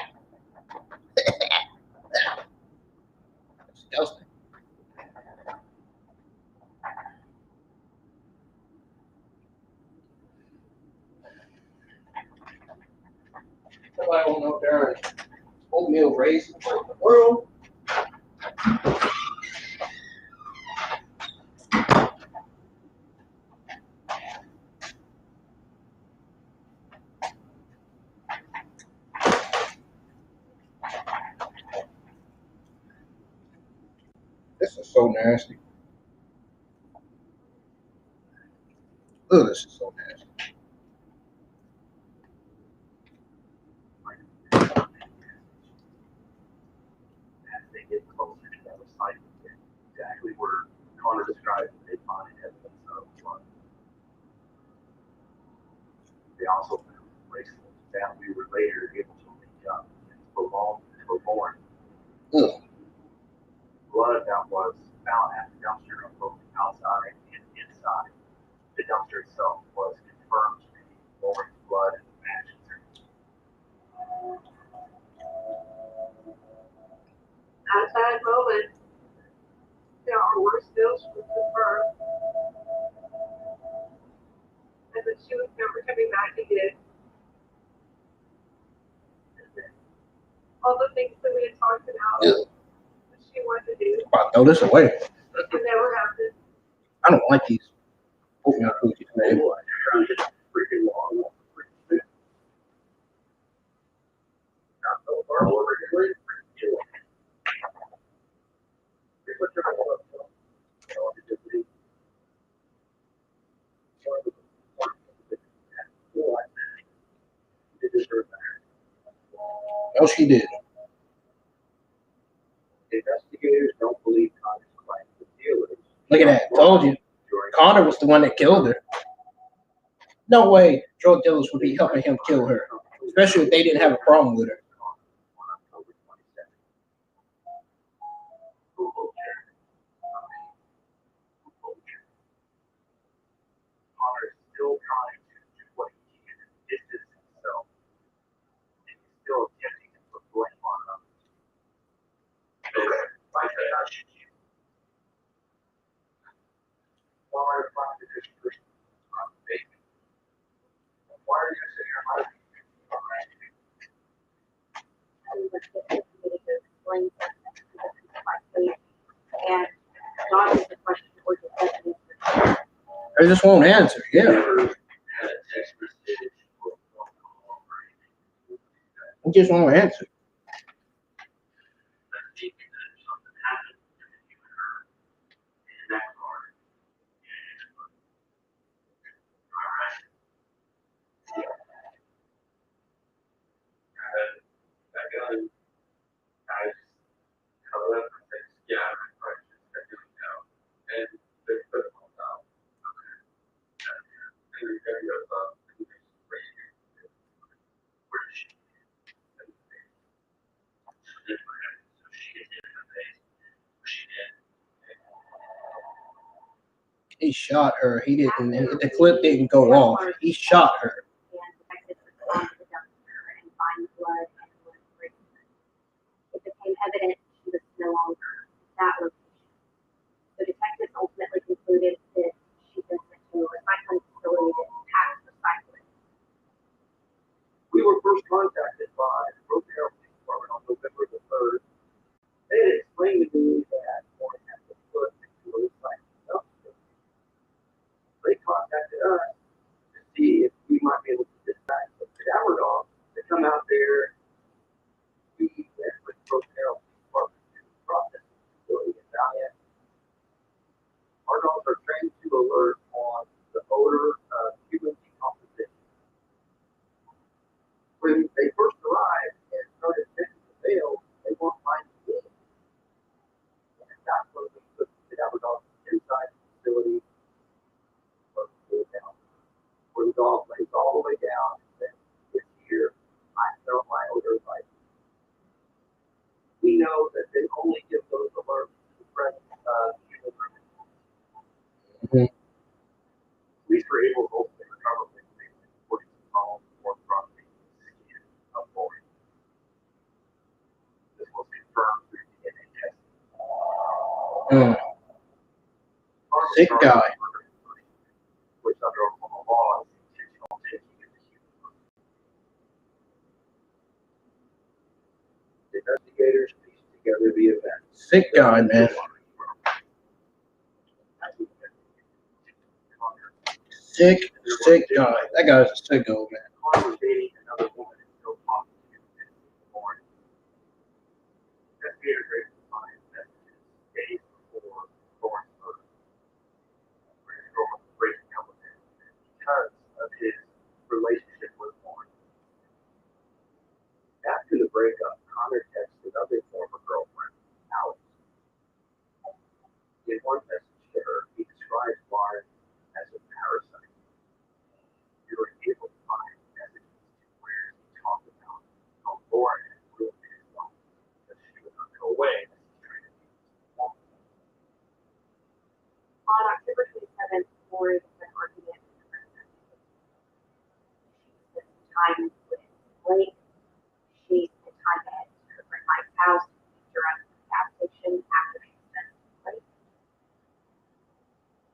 Disgusting. Nobody don't know there are oatmeal raisins in the world. This is so nasty. Ugh, this is so nasty. As they get closer to that site, exactly where Connor described, they find evidence of blood. They also found bracelets that we were later able to link up and prolong or born. Ugh. Blood that was found at the dumpster on both outside and inside. The dumpster itself was confirmed to be Lauren's blood and matches. At that moment, there are worse bills was confirmed. And that she was never coming back again. All the things that we had talked about that she wanted to do, I'll throw this away. it never happened. I don't like these oatmeal cookies, man. Freaking long. Not so far over here. Here's what you're going to do. No, she didn't. Investigators don't believe Connor's claim. The dealers. Look at that. Told you. Connor was the one that killed her. No way drug dealers would be helping him kill her, especially if they didn't have a problem with her. Connor is still trying to do what he can to distance himself. And he's still attempting to put blame on others. Why did I shoot you? Why are you trying to do this? I'm baby. Why are you sitting here hiding? And dodges the question or discussion. I just won't answer. Yeah. I just won't answer. He shot her. He didn't. The clip didn't go off. He shot her. It became evident she was no longer that location. So detectives ultimately concluded that she'd been sent to a recycling facility that packed recycling. We were first contacted by the Broken Police Department on November the 3rd. They had explained to me that Warren had been put into a recycling dumpster. They contacted us to see if we might be able to dispatch the cadaver dogs to come out there. We went with Broken Police Department to the processing facility in Valiant. Our dogs are trained to alert on the odor of human decomposition. When they first arrived and started checking the bales, they weren't finding anything. And that's when we put the cadaver dogs inside the facility, but down, where the dog lays all the way down. And then this year, I smell my odor like Sick guy. Which under Oklahoma law is intentional taking of the human. Investigators pieced together the event. Sick guy, man. Sick guy. That guy's a sicko, man. Connor was dating another woman until talking to him in the morning. Investigators raised the find messages days before Thorne's murder. Where his girlfriend was breaking up with him because of his relationship with Thorne. After the breakup, Connor texted other former girlfriend, Alex. In one message to her, he describes Lauren as a parasite. We were able to find messages where he talked about how Lauren had ruined his life because she would not go away as he tried to be his woman. On October 27th, Lori had an argument with her friend. She spent time with Blake. She spent time at her friend Mike's house. She around the gas station after she spent Blake.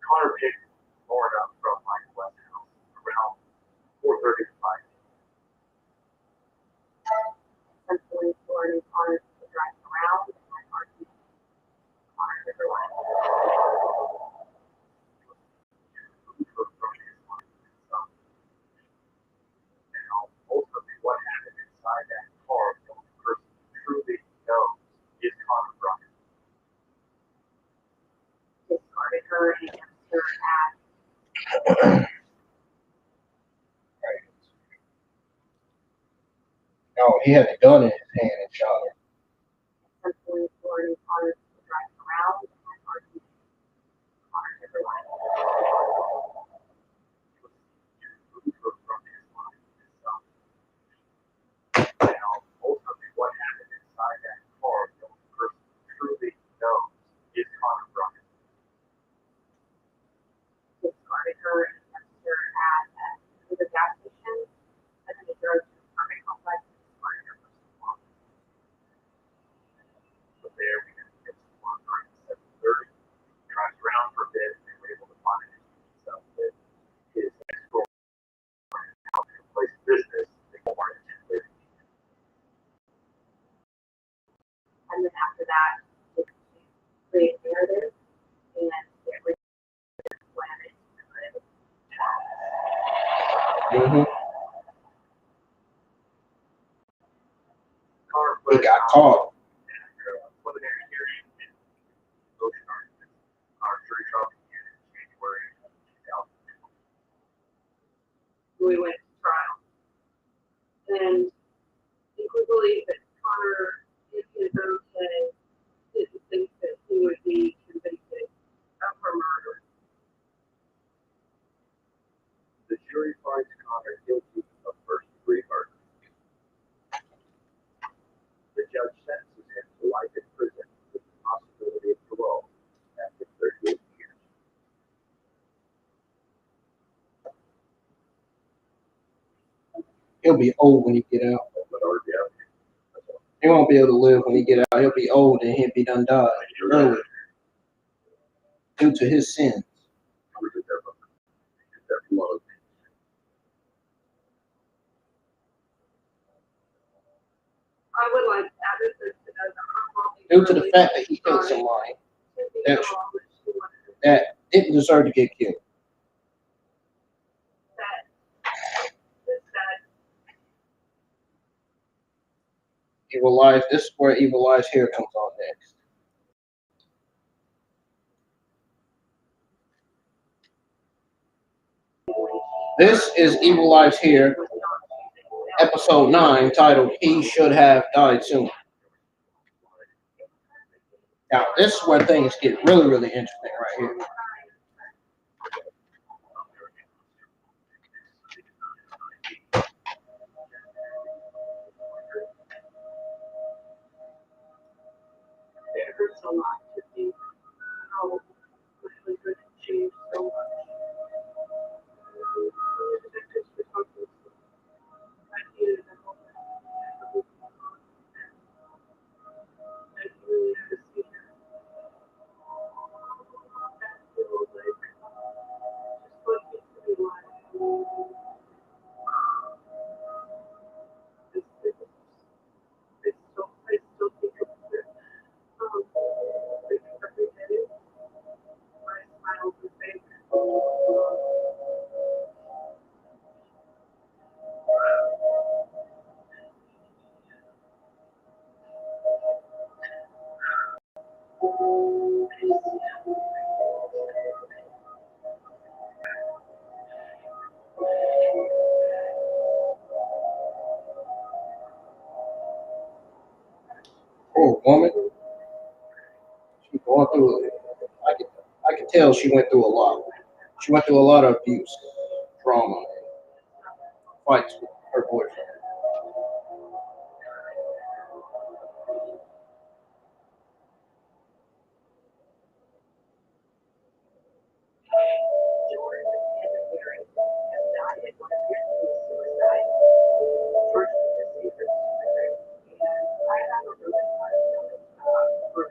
Connor picked Lauren up from Mike West's house around 4:30 to 5. At some point, Lauren and Connor were driving around and had an argument. Connor never left. Now, ultimately, what happened inside that car, the only person who truly knows is Connor Bryant. Discarded her and kept her at Oh, he had a gun in his hand and shot her. some point. Lauren and Connor were driving around and had an argument. Connor never left. Now, ultimately, what happened inside that car, the only person who truly knows is Connor Bryant. Discarded her and kept her at the gas station. And then he drove to the apartment complex and discarded her personal belongings. So there we have to get to Connor Bryant at 7:30. Drives around for a bit, and they were able to find himself with his ex-girlfriend out in a place of business. They wanted to live. And then after that, they create a narrative and get rid of what it could. Connor He got caught. after a preliminary hearing in motion arguments. Our jury trial began in January of 2020. We went to trial. And we believe that Connor, in his own head, didn't think that he would be convicted of her murder. The jury finds Connor guilty of first-degree murder. The judge sentences him to life in prison with the possibility of parole after 38 years. He'll be old when he get out. But already out. He won't be able to live when he get out. He'll be old and he'll be done died early due to his sins. I would like to add this to know Due to the fact that he killed somebody that didn't deserve to get killed. Evil Lies. This is where Evil Lies here comes on next. This is Evil Lies here, episode 9, titled "He Should Have Died Soon." Now, this is where things get really, really interesting right here. It hurts a lot to think how quickly could change so much. Poor woman. She going through it. I could tell she went through a lot. She went through a lot of abuse, trauma, and fights with her boyfriend. George and Mary have died at what appears to be suicide. George took his secret suicide, and I have a really hard feeling for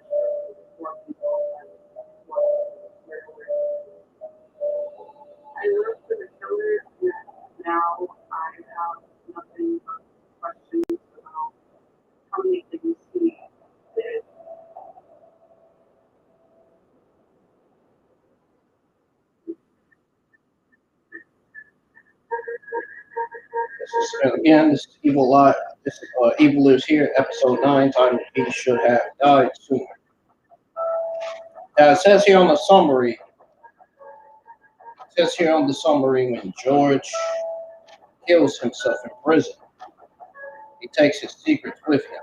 more people and more where I looked for the killer, and now I have nothing but questions about how many things he did. This is Evil Live. This is Evil Lives Here, episode 9, titled He Should Have Died Sooner. It says here on the summary, when George kills himself in prison, he takes his secrets with him.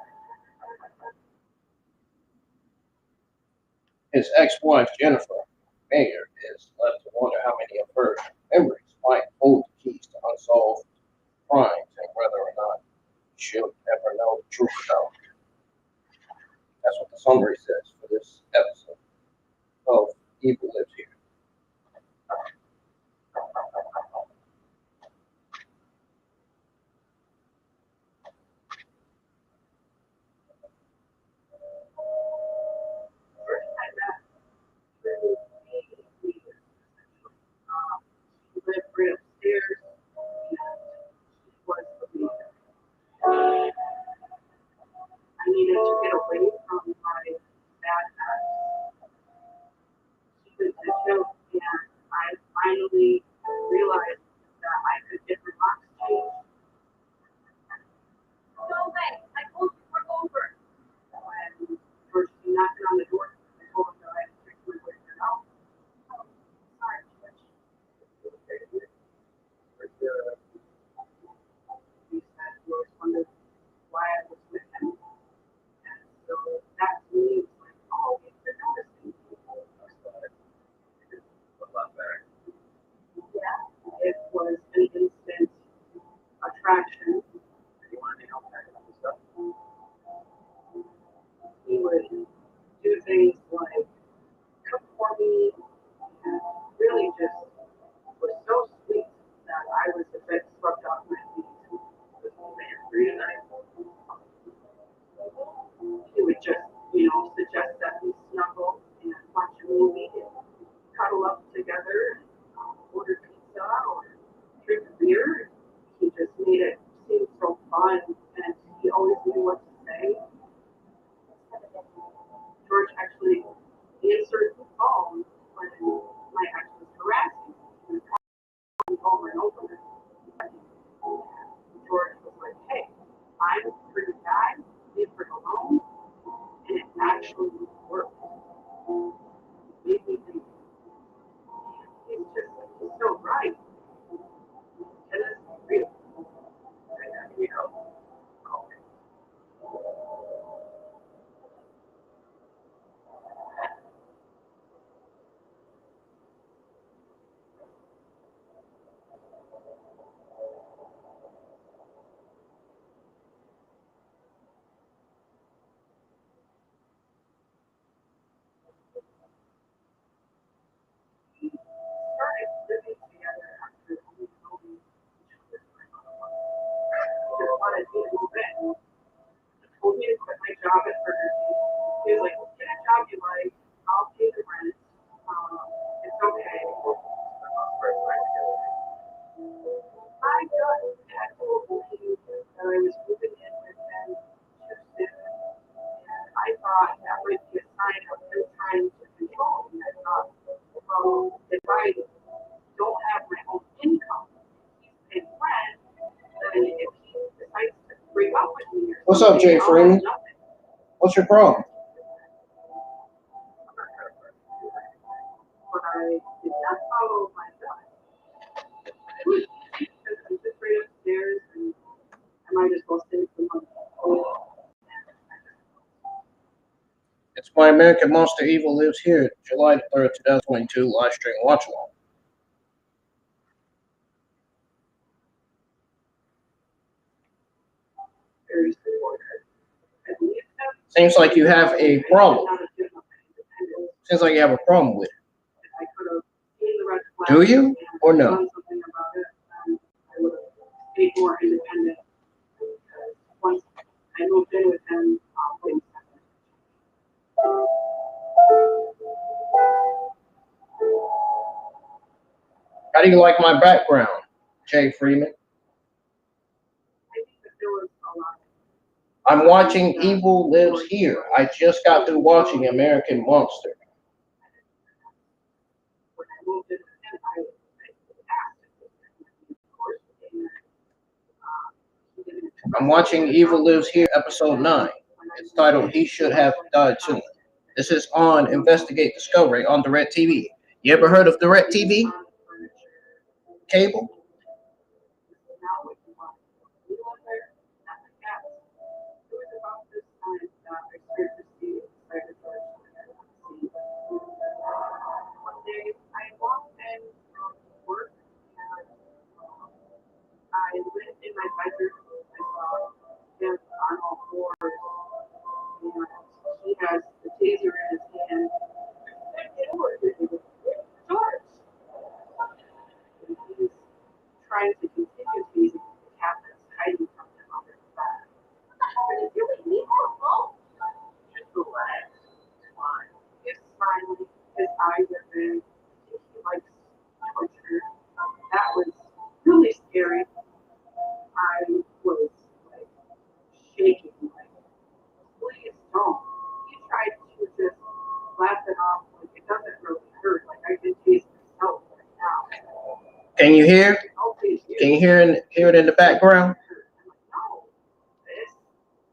His ex-wife, Jennifer Mayer, is left to wonder how many of her memories might hold the keys to unsolved crimes and whether or not she'll ever know the truth about it. That's what the summary says for this episode of Evil Lives Here. First I met through the leader, essentially. She lived right upstairs, and she was the leader. I needed to get away from my bad ex. She was vicious, and I finally realized that I could get my locks changed. No way, I told you we're over. When first he knocked on the door, I told him that I had tricked my boyfriend out. Oh, sorry, George. He said he always wondered why I was with him. And so that to me was like, oh, you're noticing people. Yeah, it was an instant attraction. He would do things like cook for me and really just was so sweet that I was a bit swept off my feet. This whole man, Rita and I, he would just, suggest that we snuggle and watch a movie and cuddle up together and order pizza or drink a beer. He just made it seem so fun, and he always knew what to say. George actually answered the phone when my ex was harassing me and calling me over and over. George was like, hey, I'm for the guy, leave her alone, and it actually worked. It made me think, he's so right. And it's real. We started living together after we told each other for about a month. He just wanted me to move in. He told me to quit my job at Burger King. He was like, get a job you like, I'll pay the rent. It's okay. I just had told him that I was moving in with him too soon. And I thought that would be a sign of him trying to control me. I thought, well, if I don't have my own income, he's paying rent, then if he decides to break up with me or What's up, Jay I'll have Freeman? nothing. What's your problem? But I did not follow my gut. It was easy because I'm just right upstairs and I might as well save the money. It's my American Monster Evil Lives Here, July 3rd, 2022, live stream watch along. Seems like you have a problem. Seems like you have a problem with it. Do you or no? More independent. Once I moved in with him, How do you like my background, Jay Freeman? I'm watching Evil Lives Here. I just got through watching American Monster. I'm watching Evil Lives Here, episode 9. It's titled He Should Have Died Soon. This is on Investigate Discovery on DirecTV. You ever heard of DirecTV? Cable? I went in my bedroom, I saw him on all fours, and he has the taser in his hand. George! And he's trying to continue tasing the cat that's hiding from him under the bed. What the hell are you doing? Leave her alone! Just relax. It's fine. He's smiling. His eyes are big. He likes torture. That was really scary. I was like shaking, like, please don't. He tried to just laugh it off, like it doesn't really hurt. Like I can taste myself right now. Can you hear? Can you hear it in the background? I'm like, no, this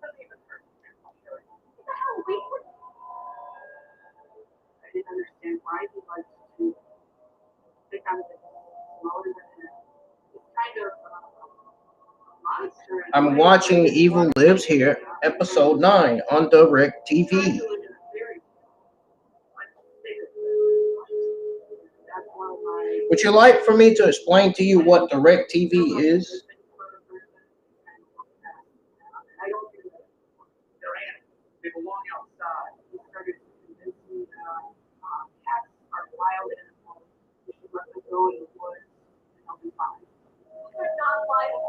doesn't even hurt. What the hell? Wait, I didn't understand why he likes to pick on things smaller than him. It's kind of monster. I'm watching Evil Lives Here, episode 9 on DirecTV. Would you like for me to explain to you what DirecTV is? I don't do that. They're animals. They belong outside. He started to convince me that cats are wild animals. We should let them go in the woods and they'll be fine. They're not wild.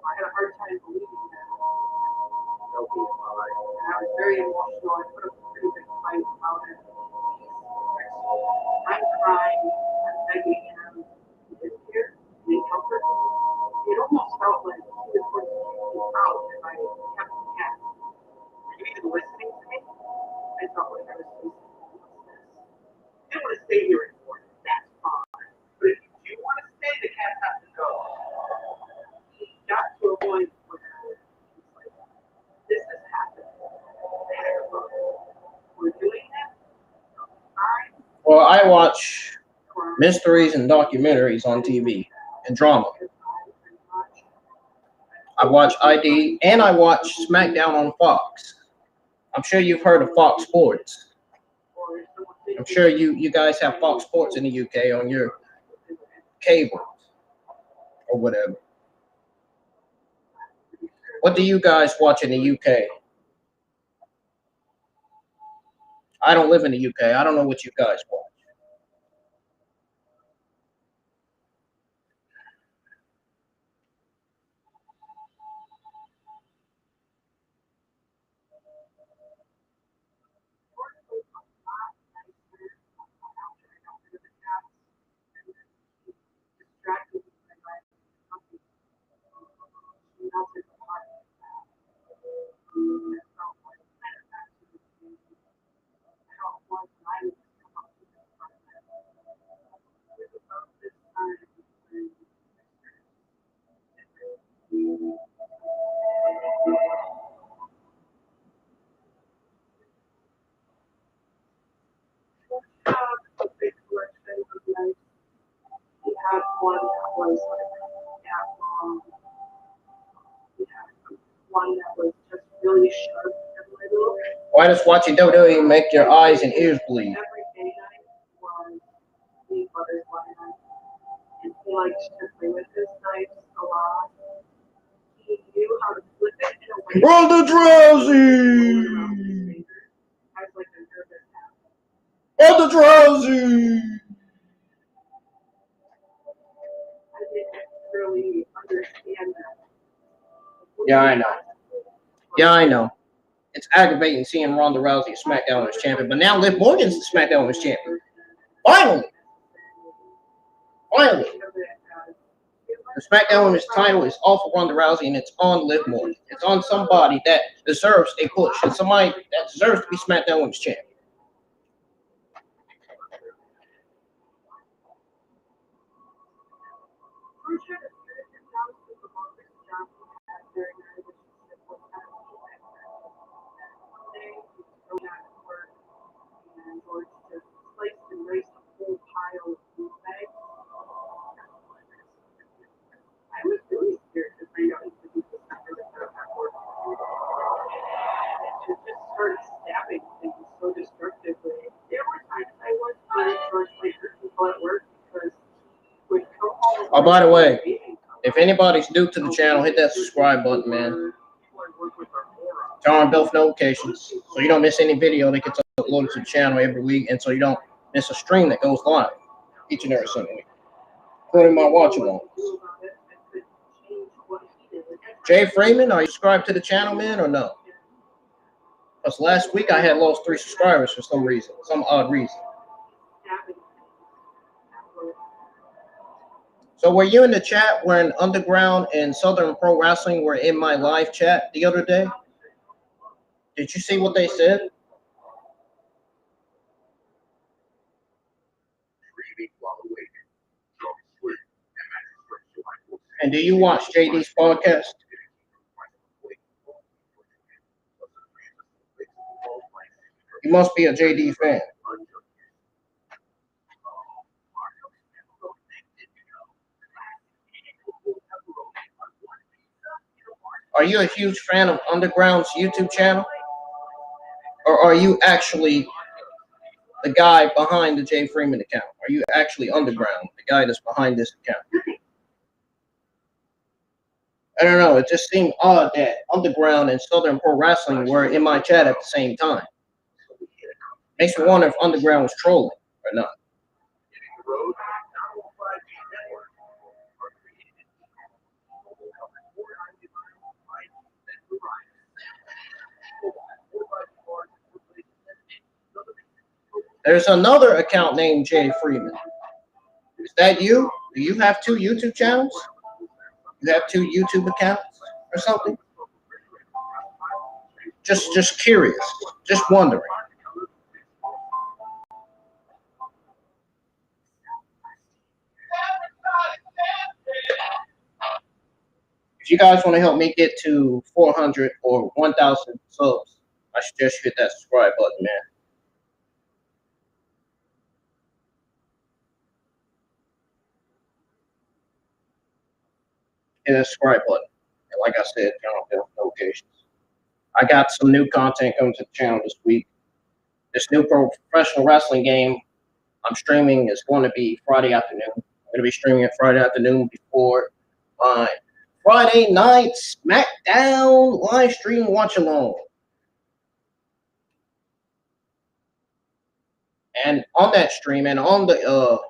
I had a hard time believing that. They'll be all right. And I was very emotional. I put up a pretty big fight about it. I'm crying. I'm begging him to get here and comfort me. It almost felt like he was going to kick me out if I kept the cat. Were you even listening to me? I felt like I was listening. If you want to stay here and work, that's fine. But if you do want to stay, the cat has to go. He got to a point where he's like, this is happening. We're doing it. Fine. Well, I watch mysteries and documentaries on TV and drama. I watch ID and I watch SmackDown on Fox. I'm sure you've heard of Fox Sports. I'm sure you guys have Fox Sports in the UK on your cable or whatever. What do you guys watch in the UK? I don't live in the UK. I don't know what you guys watch. A big collection of knives. We had one that was like that long. We had one that was just really sharp and Why does watching WWE make your eyes and ears bleed? Every day night was the butterfly night. He liked to play with his knives a lot. He knew how to flip it in a way. Ronda Rousey! As like a nervous habit. Ronda Rousey! I didn't really understand that. Yeah, I know. Yeah, I know. It's aggravating seeing Ronda Rousey as SmackDown Women's Champion, but now Liv Morgan's the SmackDown Women's Champion. Finally! Finally! The SmackDown Women's title is off of Ronda Rousey, and it's on Liv Morgan. It's on somebody that deserves a push. It's somebody that deserves to be SmackDown Women's Champion. I was really scared to find out if the people that were at work to just start stabbing things so destructively. There were times I was really towards like people at work because would come home. Oh, by the way, if anybody's new to the channel, hit that subscribe button, man. Turn on bell notifications so you don't miss any video that gets uploaded to the channel every week, and so you don't miss a stream that goes live each and every Sunday week, including my watch-alongs. Jay Freeman, are you subscribed to the channel, man, or no? Because last week I had lost 3 subscribers for some reason, some odd reason. So were you in the chat when Underground and Southern Pro Wrestling were in my live chat the other day? Did you see what they said? And do you watch JD's podcast? You must be a JD fan. Are you a huge fan of Underground's YouTube channel? Or are you actually the guy behind the Jay Freeman account? Are you actually Underground, the guy that's behind this account? I don't know. It just seemed odd that Underground and Southern Pro Wrestling were in my chat at the same time. Makes me wonder if Underground was trolling or not. There's another account named Jay Freeman. Is that you? Do you have 2 YouTube channels? You have 2 YouTube accounts or something? Just curious. Just wondering. If you guys want to help me get to 400 or 1,000 subs, I suggest you hit that subscribe button, man. Hit that subscribe button. And like I said, turn on bell notifications. I got some new content coming to the channel this week. This new professional wrestling game I'm streaming is going to be Friday afternoon. I'm going to be streaming it Friday afternoon before my Friday night SmackDown live stream watch along. And on that stream and on the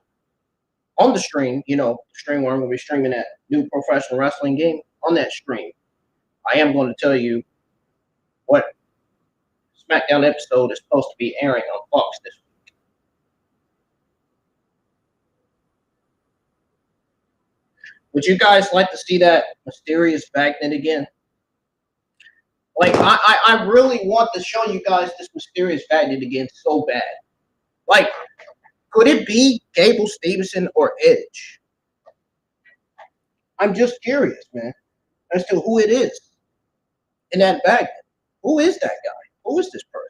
stream, you know, stream where I'm going to be streaming that new professional wrestling game, on that stream, I am going to tell you what SmackDown episode is supposed to be airing on Fox this week. Would you guys like to see that mysterious magnet again? Like, I really want to show you guys this mysterious magnet again so bad. Like, could it be Gable Stevenson or Edge? I'm just curious, man, as to who it is in that magnet. Who is that guy? Who is this person?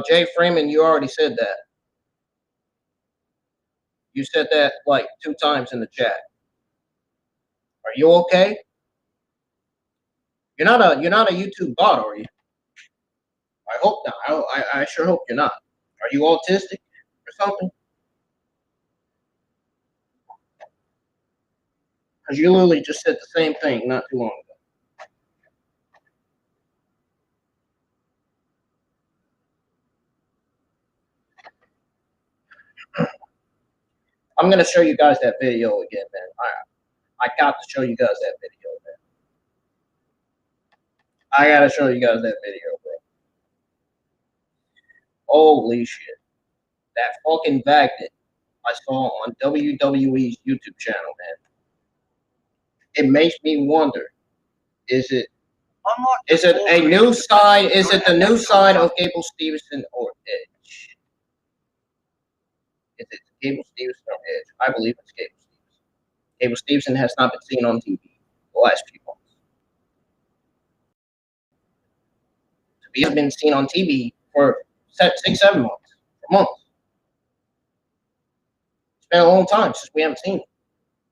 Jay Freeman, you already said that. You said that like 2 times in the chat. Are you okay? You're not a YouTube bot, are you? I hope not. I sure hope you're not. Are you autistic or something? Because you literally just said the same thing not too long ago. I'm gonna show you guys that video again, man. I got to show you guys that video, man. I gotta show you guys that video, bro. Holy shit. That fucking magnet I saw on WWE's YouTube channel, man. It makes me wonder, is it a new side? Is it the new side of Gable Stevenson or Edge? Is it Gable Stevenson or Edge? I believe it's Gable Stevenson. Gable Stevenson has not been seen on TV the last few months. He has been seen on TV for 6-7 months, for months. It's been a long time since we haven't seen him.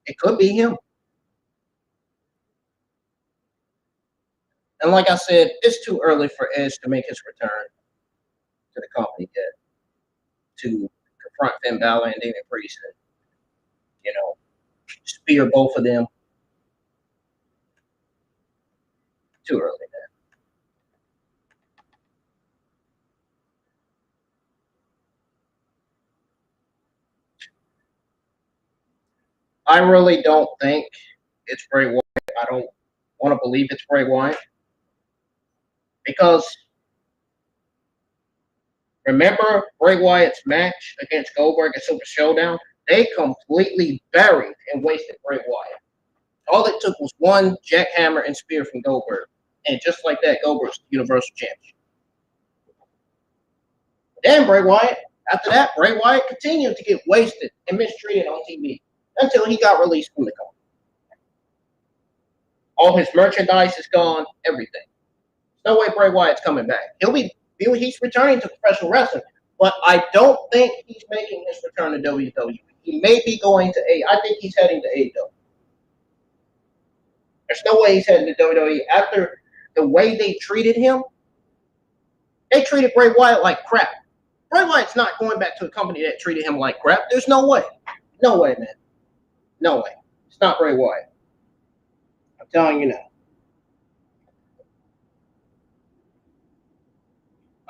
It could be him. And like I said, it's too early for Edge to make his return to the company yet, to confront Finn Balor and Damian Priest and, you know, spear both of them. Too early, man. I really don't think it's Bray Wyatt. I don't want to believe it's Bray Wyatt. Because remember Bray Wyatt's match against Goldberg at Super Showdown? They completely buried and wasted Bray Wyatt. All it took was one jackhammer and spear from Goldberg. And just like that, Goldberg's Universal Champion. Then Bray Wyatt, after that, Bray Wyatt continued to get wasted and mistreated on TV until he got released from the company. All his merchandise is gone, everything. There's no way Bray Wyatt's coming back. He's returning to professional wrestling, but I don't think he's making his return to WWE. He may be going to I think he's heading to AEW. There's no way he's heading to WWE after the way they treated him. They treated Bray Wyatt like crap. Bray Wyatt's not going back to a company that treated him like crap. There's no way. No way, man. No way. It's not Bray Wyatt. I'm telling you now.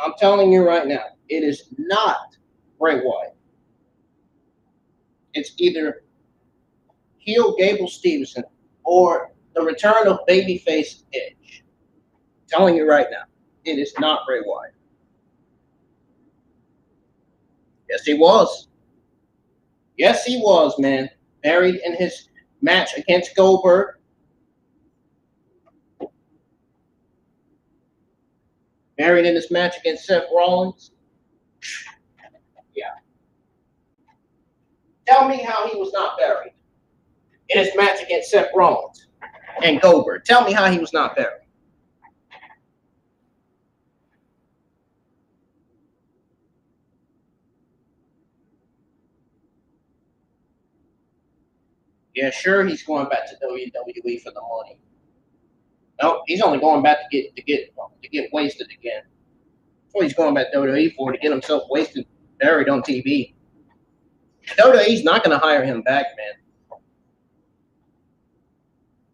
I'm telling you right now, it is not Bray Wyatt. It's either heel Gable Stevenson or the return of babyface Edge. I'm telling you right now, it is not Bray Wyatt. Yes, he was. Yes, he was, man. Buried in his match against Goldberg. Buried in his match against Seth Rollins. Yeah. Tell me how he was not buried in his match against Seth Rollins and Goldberg. Tell me how he was not buried. Yeah, sure, he's going back to WWE for the money. No, he's only going back to get wasted again. That's what he's going back to WWE for, to get himself wasted, buried on TV. WWE's not going to hire him back, man.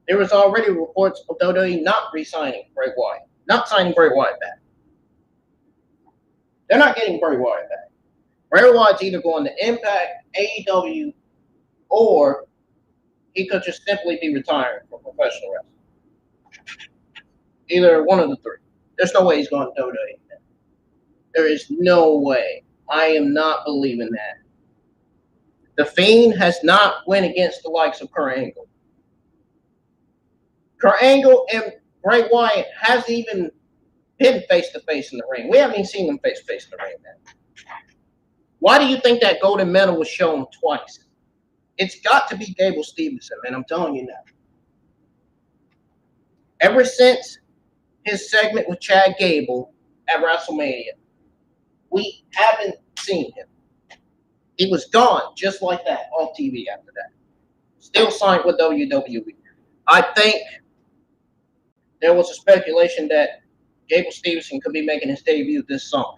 There was already reports of WWE not re-signing Bray Wyatt, not signing Bray Wyatt back. They're not getting Bray Wyatt back. Bray Wyatt's either going to Impact, AEW, or he could just simply be retiring from professional wrestling. Either one of the three. There's no way he's going to WWE. There is no way. I am not believing that. The Fiend has not went against the likes of Kurt Angle. Kurt Angle and Bray Wyatt hasn't even been face-to-face in the ring. We haven't even seen them face-to-face in the ring, man. Why do you think that golden medal was shown twice? It's got to be Gable Stevenson, man. I'm telling you now. Ever since his segment with Chad Gable at WrestleMania, we haven't seen him. He was gone just like that off TV after that. Still signed with WWE. I think there was a speculation that Gable Stevenson could be making his debut this summer.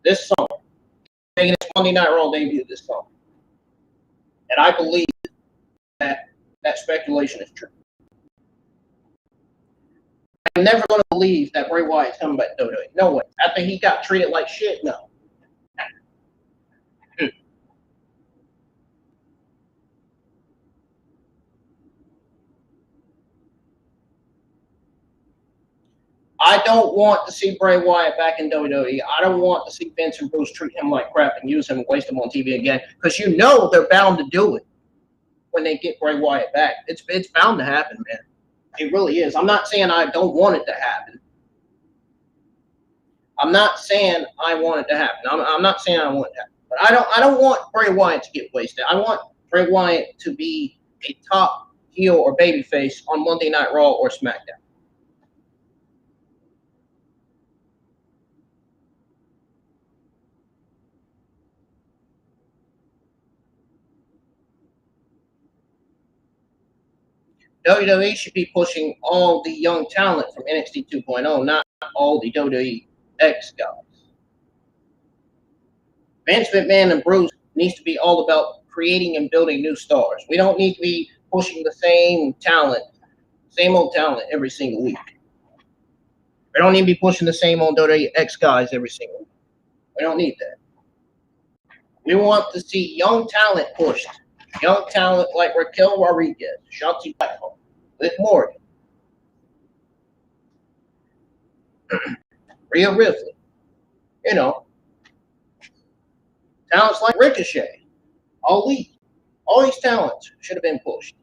Making his Monday Night Raw debut this summer. And I believe that speculation is true. I'm never going to believe that Bray Wyatt's coming back to WWE. No way. After he got treated like shit, no. I don't want to see Bray Wyatt back in WWE. I don't want to see Vince and Bruce treat him like crap and use him and waste him on TV again. Because you know they're bound to do it when they get Bray Wyatt back. It's bound to happen, man. It really is. I'm not saying I don't want it to happen. I'm not saying I want it to happen. I'm not saying I want it to happen. But I don't want Bray Wyatt to get wasted. I want Bray Wyatt to be a top heel or babyface on Monday Night Raw or SmackDown. WWE should be pushing all the young talent from NXT 2.0, not all the WWE X guys. Vince McMahon and Bruce needs to be all about creating and building new stars. We don't need to be pushing the same old talent every single week. We don't need to be pushing the same old WWE X guys every single week. We don't need that. We want to see young talent pushed. Young talent like Raquel Rodriguez, Shotzi Blackheart, Liv Morgan, Rhea Ripley. You know, talents like Ricochet, Ali. All these talents should have been pushed.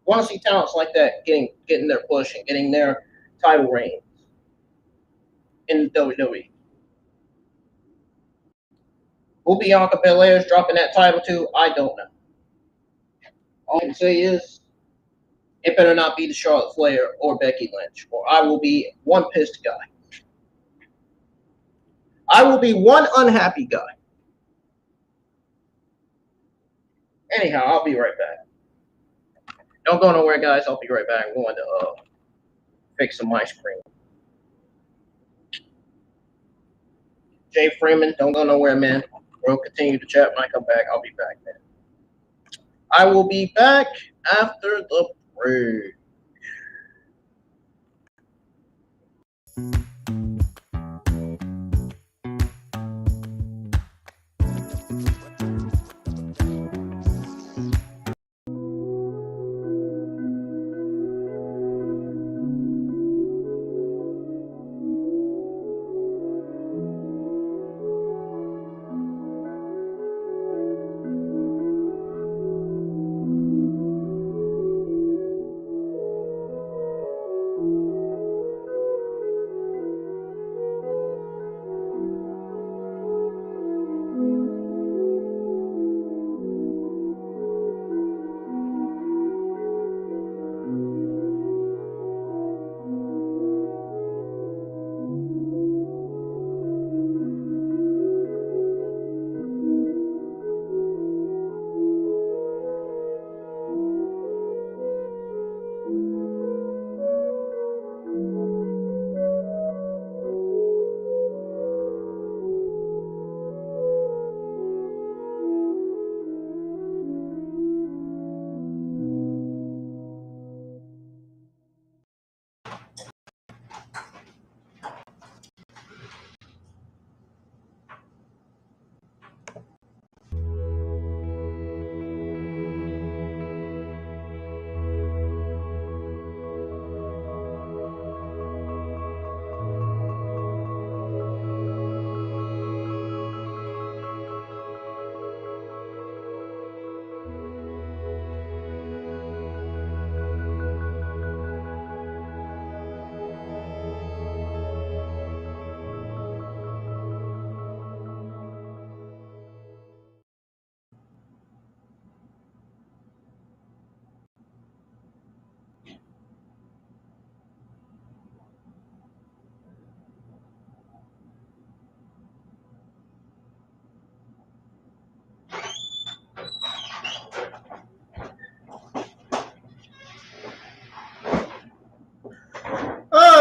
Want to see talents like that getting their push and getting their title reigns in WWE. Who Bianca Belair is dropping that title to, I don't know. All I can say is, it better not be the Charlotte Flair or Becky Lynch, or I will be one pissed guy. I will be one unhappy guy. Anyhow, I'll be right back. Don't go nowhere, guys. I'll be right back. I'm going to fix some ice cream. Jay Freeman, don't go nowhere, man. We'll continue to chat when I come back. I'll be back, man. I will be back after the break.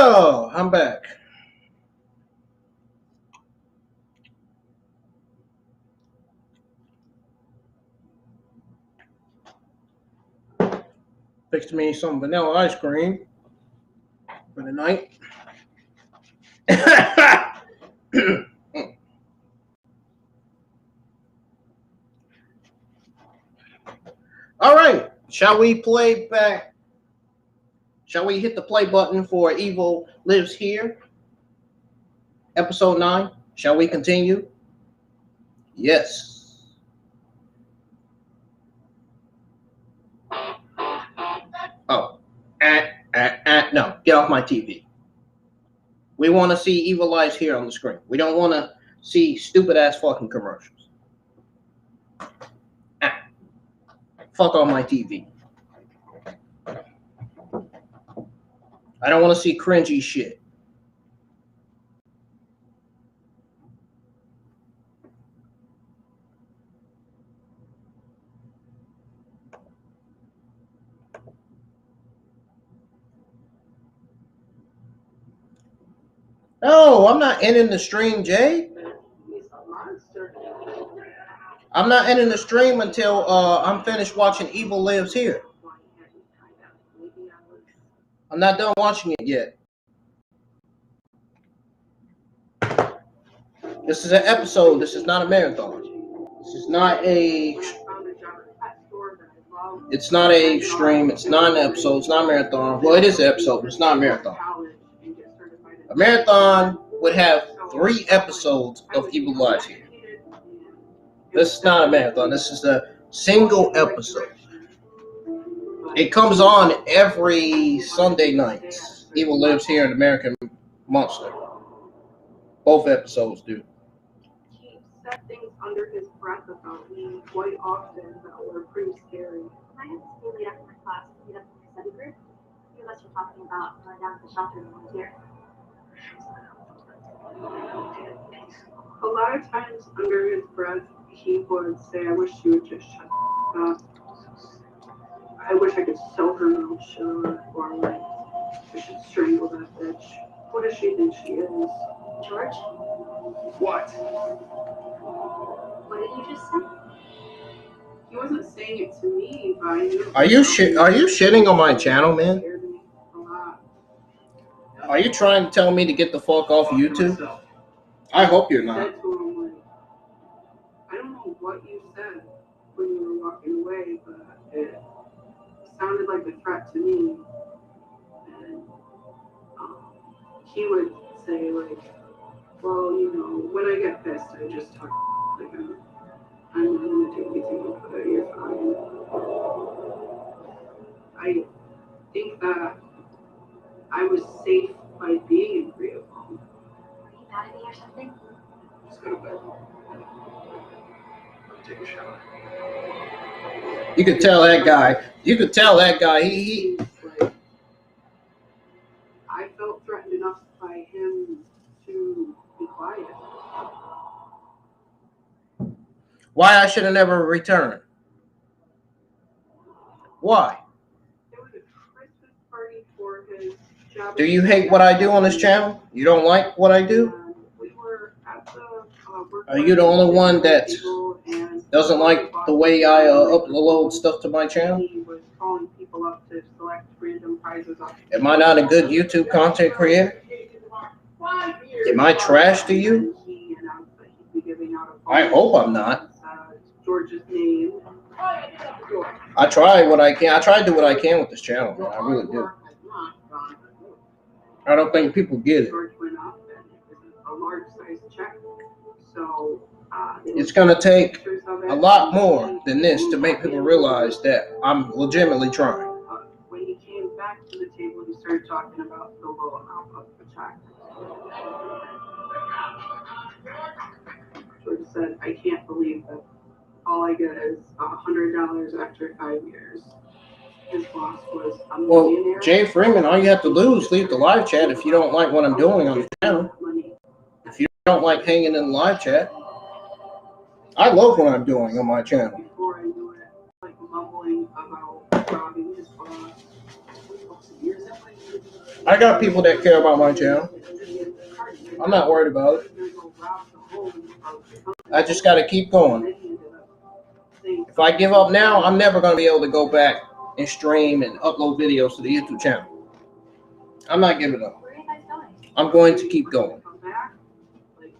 Oh, I'm back. Fixed me some vanilla ice cream for the night. All right, shall we play back? Shall we hit the play button for Evil Lives Here? Episode 9. Shall we continue? Yes. Oh. No. Get off my TV. We want to see Evil Lives Here on the screen. We don't want to see stupid ass fucking commercials. Fuck on my TV. I don't want to see cringy shit. No, I'm not ending the stream, Jay. I'm not ending the stream until I'm finished watching Evil Lives Here. I'm not done watching it yet. This is an episode. This is not a marathon. This is not a. It's not a stream. It's not an episode. It's not a marathon. Well, it is an episode, but it's not a marathon. A marathon would have 3 episodes of Evil Lives Here. This is not a marathon. This is a single episode. It comes on every Sunday night. Evil Lives Here and American Monster. Both episodes do. He said things under his breath about me quite often that were pretty scary. I had to stay late after my class to meet up with my study group. A few of us were talking about going down to the shelter to volunteer. A lot of times under his breath, he would say, I wish she would just shut up. I wish I could sew her mouth shut, or like, I should strangle that bitch. What does she think she is? George, What? what did you just say? He wasn't saying it to me, but I knew. Are you shitting on my channel, man? Scared me a lot. Are you trying to tell me to get the fuck off YouTube? I hope you're I not. said to him, like, I don't know what you said when you were walking away, but it sounded like a threat to me. And he would say, like, well, you know, when I get pissed, I just talk like I'm not going to do anything about it. You're fine. I think that I was safe by being in Korea. Are you mad at me or something? Let's go to bed. Take a shower. You could tell that guy. You could tell that guy. He Like, I felt threatened enough by him to be quiet. Why I should have never returned? Why? It was a Christmas party for his job. Do you hate what I do on this channel? You don't like what I do? And we were at the work. Are you the only one that doesn't like the way I upload stuff to my channel? He was calling people up to select random prizes off. Am I not a good YouTube content creator? Am I trash to you? He announced that he'd be giving out a I hope I'm not. George's name. I try what I can. I try to do what I can with this channel, man. I really do. I don't think people get it. George went up and it was a large size check. So It's going to take a lot more than this to make people realize that I'm legitimately trying. When he came back to the table, he started talking about the low amount of the check. George said, I can't believe that all I get is $100 after 5 years. His boss was a millionaire. Well, Jay Freeman, all you have to do is leave the live chat if you don't like what I'm doing on the channel. If you don't like hanging in the live chat. I love what I'm doing on my channel. Before I knew it, like mumbling about robbing his boss. I got people that care about my channel. I'm not worried about it. I just got to keep going. If I give up now, I'm never going to be able to go back and stream and upload videos to the YouTube channel. I'm not giving up. I'm going to keep going.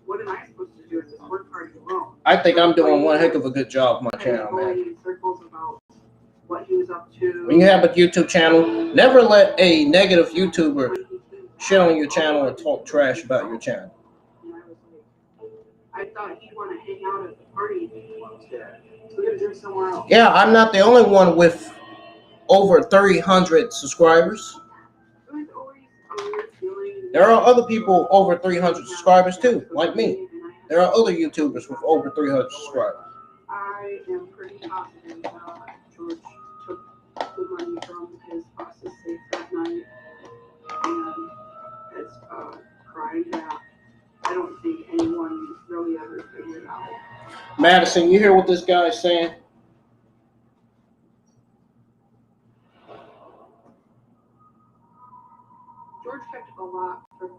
What am I supposed to do in this work party alone? I think I'm doing one heck of a good job on my channel, man. What he was up to. When you have a YouTube channel, never let a negative YouTuber shit on your channel or talk trash about your channel. I thought he'd want to hang out at the party. So we gotta drink somewhere else. Yeah, I'm not the only one with over 300 subscribers. There are other people over 300 subscribers too, like me. There are other YouTubers with over 300 subscribers. I am pretty positive that George took the money from his boss's safe that night and has cried that I don't think anyone really ever figured it out. Madison, you hear what this guy is saying? George kept a lot from me.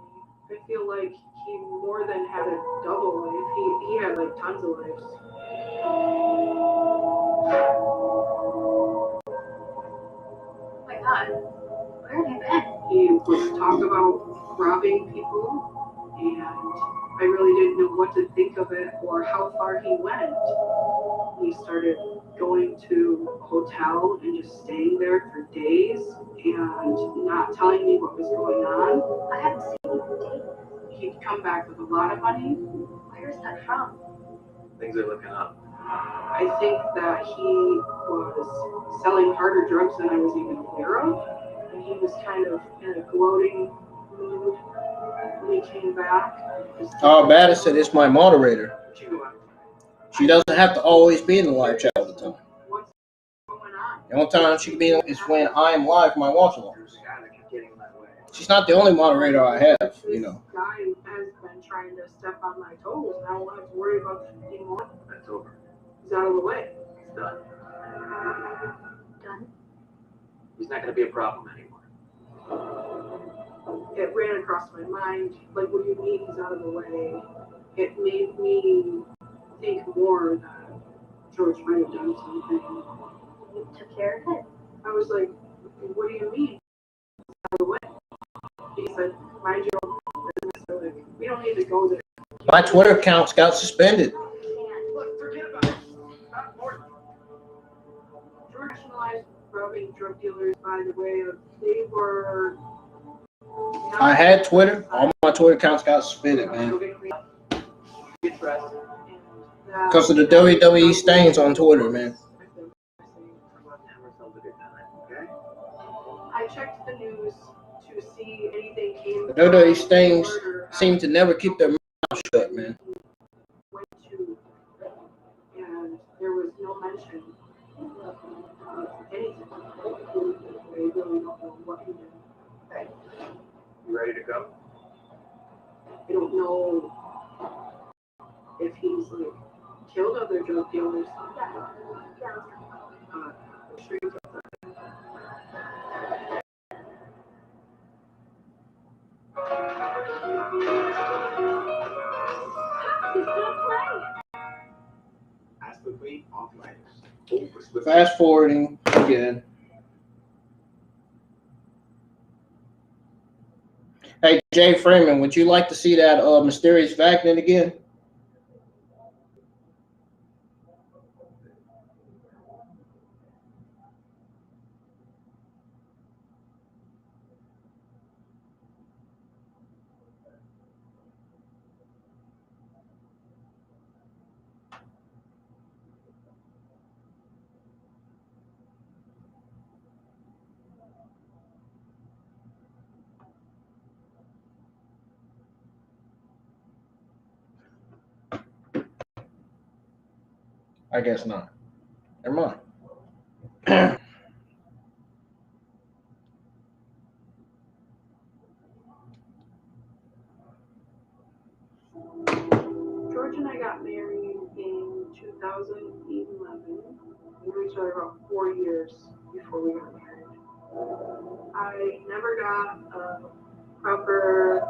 I feel like he more than had a double life. He had like tons of lives. Oh my God, where have you been? He would talk about robbing people, and I really didn't know what to think of it or how far he went. He started going to a hotel and just staying there for days and not telling me what was going on. I haven't seen you in days. He'd come back with a lot of money. Where's that from? Things are looking up. I think that he was selling harder drugs than I was even aware of. And he was kind of in a gloating mood when he came back. Madison is my moderator. She doesn't have to always be in the live chat all the time. What's going on? The only time she can be in is when I am live for my watch alongs. She's not the only moderator I have, you know. This guy has been trying to step on my toes, and I don't have to worry about it anymore. That's over. He's out of the way. It's done. Done? He's not going to be a problem anymore. It ran across my mind, like, what do you mean he's out of the way? It made me think more that George might have done something. You took care of it. I was like, what do you mean? He's out of the way. He said, mind your own business. So like, we don't need to go there. My Twitter account got suspended. Look, forget about it. Not important. George nationalized robbing drug dealers, by the way. They were. I had Twitter. All my Twitter accounts got suspended, man. Because of the WWE stains on Twitter, man. I checked the news to see anything came. The WWE stains seem to never keep their mouth shut, man. Went to, and there was no mention of anything. They really don't know what he did. You ready to go? I don't know if he's like killed other drug dealers. Sure he killed them. Ask the queen off mics. Fast forwarding again. Hey, Jay Freeman, would you like to see that mysterious magnet again? I guess not. Never mind. George and I got married in 2011. We knew each other about 4 years before we got married. I never got a proper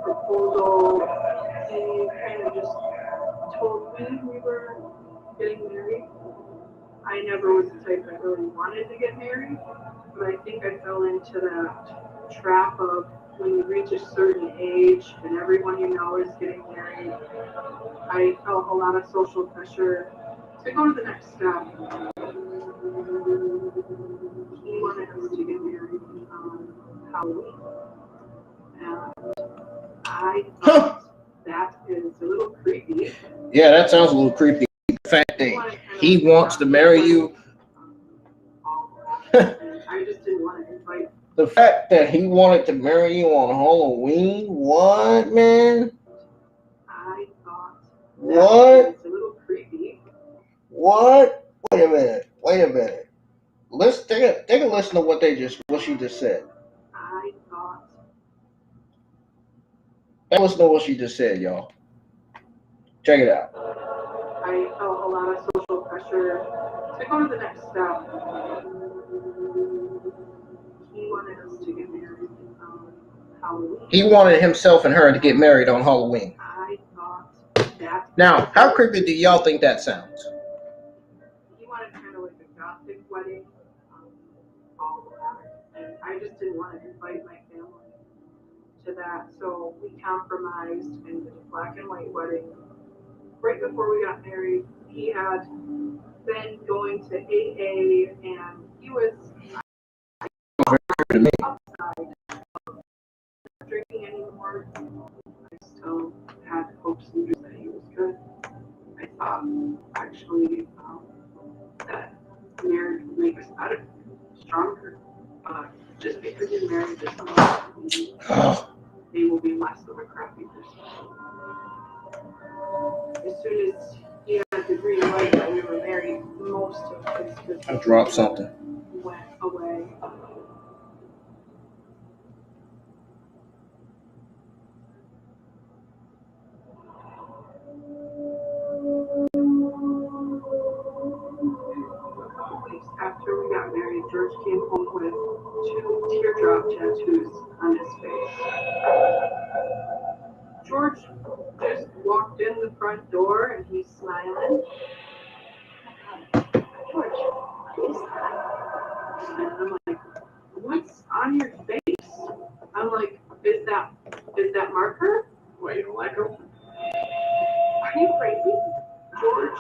proposal. He kind of just told me we were getting married. I never was the type that really wanted to get married, but I think I fell into that trap of when you reach a certain age and everyone you know is getting married. I felt a lot of social pressure to go to the next step. He wanted us to get married on Halloween. And I thought that is a little creepy. Yeah, that sounds a little creepy. The fact that he wants to marry you. I just didn't want to invite. The fact that he wanted to marry you on Halloween? What, man? I thought What? it's a little creepy. What? Wait a minute. Let's take a listen to what she just said. I thought. Take a listen to what she just said, y'all. Check it out. I felt a lot of social pressure to go to the next step. He wanted us to get married on Halloween. He wanted himself and her to get married on Halloween. I thought that. Now, how creepy do y'all think that sounds? He wanted kind of like a gothic wedding, all black, and I just didn't want to invite my family to that, so we compromised and did a black and white wedding. Right before we got married, he had been going to AA, and he was upside of drinking anymore. I still had hopes and dreams that he was good. I thought actually that marriage would make us better, stronger. Just because you're married to someone, they will be less of a crappy person. As soon as he had the green light that we were married, most of his business I dropped something. went away. After we got married, George came home with 2 teardrop tattoos on his face. George just walked in the front door and he's smiling. George, what is that? And I'm like, what's on your face? I'm like, is that marker? Why, you don't like him? Are you crazy? George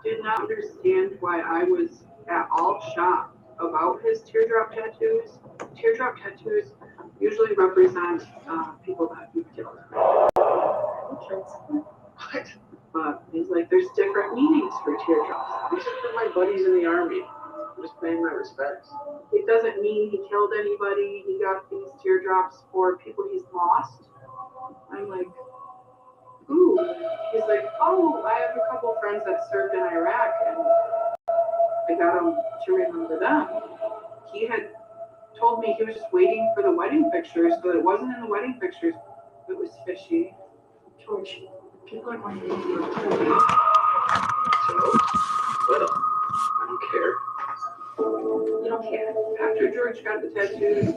did not understand why I was at all shocked about his teardrop tattoos. Teardrop tattoos usually represent people that you've killed. What? But he's like, there's different meanings for teardrops. These are for my buddies in the army. I'm just paying my respects. It doesn't mean he killed anybody. He got these teardrops for people he's lost. I'm like, ooh. He's like, oh, I have a couple friends that served in Iraq, and I got him to remember them. He had told me he was just waiting for the wedding pictures, but it wasn't in the wedding pictures. It was fishy. George, people are going to think you're crazy. So, well, I don't care. You don't care. After George got the tattoos,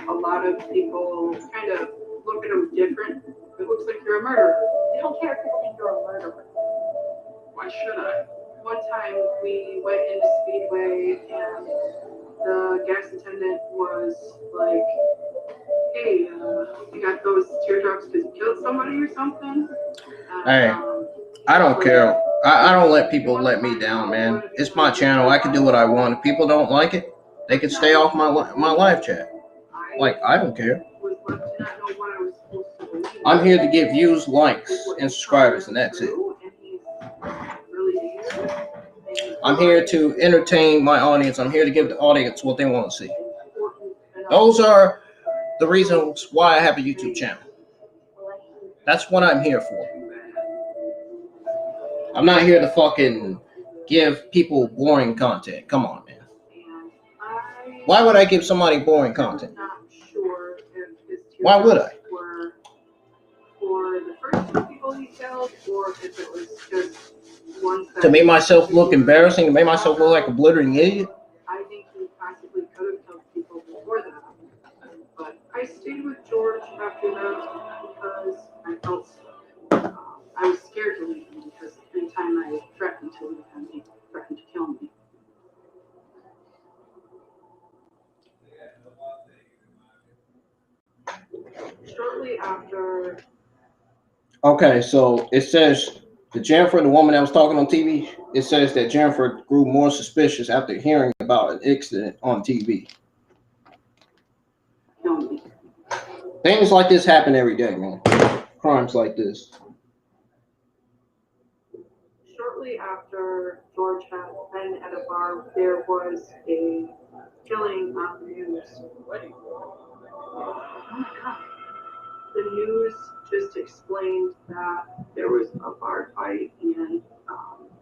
a lot of people kind of look at him different. It looks like you're a murderer. You don't care if people think you're a murderer. Why should I? One time we went into Speedway and the gas attendant was like, hey, you got those teardrops because you killed somebody or something? Hey, I don't care. I don't let people let me down, man. It's my channel. I can do what I want. If people don't like it, they can stay off my live chat. Like, I don't care. I'm here to get views, likes, and subscribers, and that's it. I'm here to entertain my audience. I'm here to give the audience what they want to see. Those are the reasons why I have a YouTube channel. That's what I'm here for. I'm not here to fucking give people boring content. Come on, man. Why would I give somebody boring content? Why would I? For the first 2 people he killed, or if it was just To make myself look embarrassing, to make myself look like a blithering idiot. I think he possibly could have killed people before that. But I stayed with George after that because I felt I was scared to leave him because every time I threatened to leave him, he threatened to kill me. Shortly after. Okay, so it says the Jennifer, the woman that was talking on TV, it says that Jennifer grew more suspicious after hearing about an incident on TV. Things like this happen every day, man. Crimes like this. Shortly after George had been at a bar, there was a killing on the news. Oh my God. The news just explained that there was a bar fight and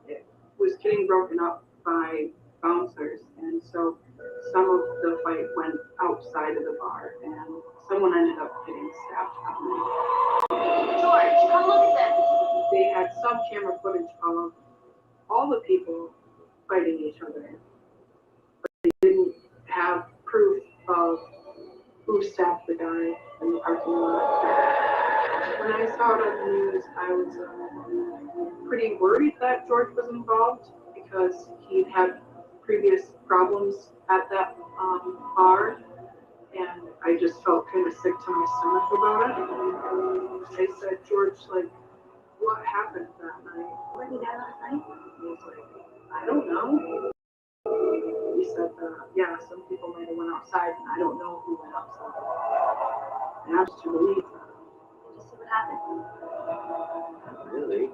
it was getting broken up by bouncers. And so some of the fight went outside of the bar and someone ended up getting stabbed. George, come look at this. They had some camera footage of all the people fighting each other, but they didn't have proof of who stabbed the guy in the parking lot. When I saw it on the news, I was pretty worried that George was involved because he'd had previous problems at that bar, and I just felt kind of sick to my stomach about it. I said, George, like, what happened that night? Where did you die last night? He was like, I don't know. He said, yeah, some people might have went outside, and I don't know who went outside. And I was to believe that. Just see what happened. Really?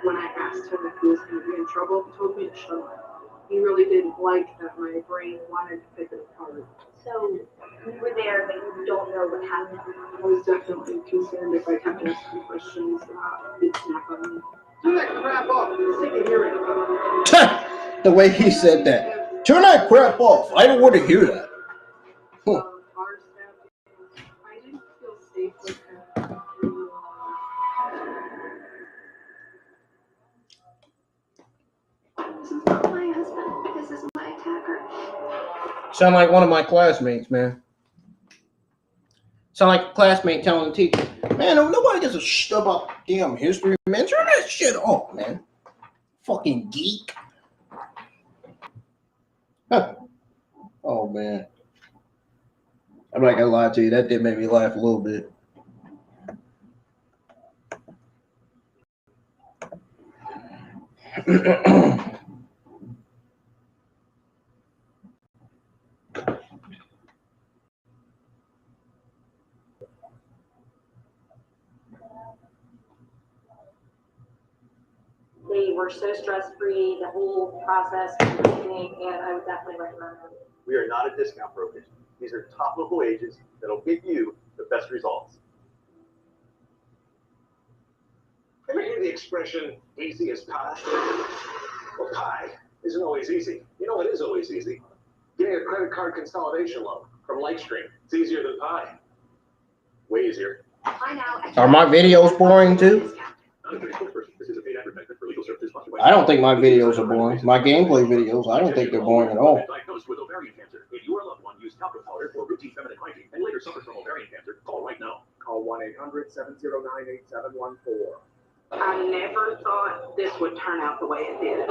When I asked him if he was going to be in trouble, he told me to shut up. He really didn't like that my brain wanted to pick it apart. So you were there, but you don't know what happened. I was definitely concerned if I kept asking questions that he'd snap on me. Turn that crap off. I'm sick of hearing about it. The way he said that. Turn that crap off. I don't want to hear that. Huh. Bar staff, I didn't feel safe with him. This is not my husband. This is my attacker. Sound like one of my classmates, man. Sound like a classmate telling the teacher, man, nobody gives a shit about damn history, man. Turn that shit off, man. Fucking geek. Huh. Oh, man. I'm not gonna lie to you. That did make me laugh a little bit. They were so stress-free, the whole process was amazing, and I would definitely recommend them. We are not a discount brokerage. These are top local agents that'll get you the best results. Ever hear the expression, easy as pie? Well, pie isn't always easy. You know what is always easy? Getting a credit card consolidation loan from LIVESTREAM. It's easier than pie. Way easier. Are my videos boring too? This is a paid advertisement for legal services sponsored by I don't think my videos are boring. My gameplay videos, I don't think they're boring at all. Diagnosed with ovarian cancer. If you or a loved one used talcum powder for routine feminine hygiene and later suffered from ovarian cancer, call right now. Call 1-800-709-8714. I never thought this would turn out the way it did.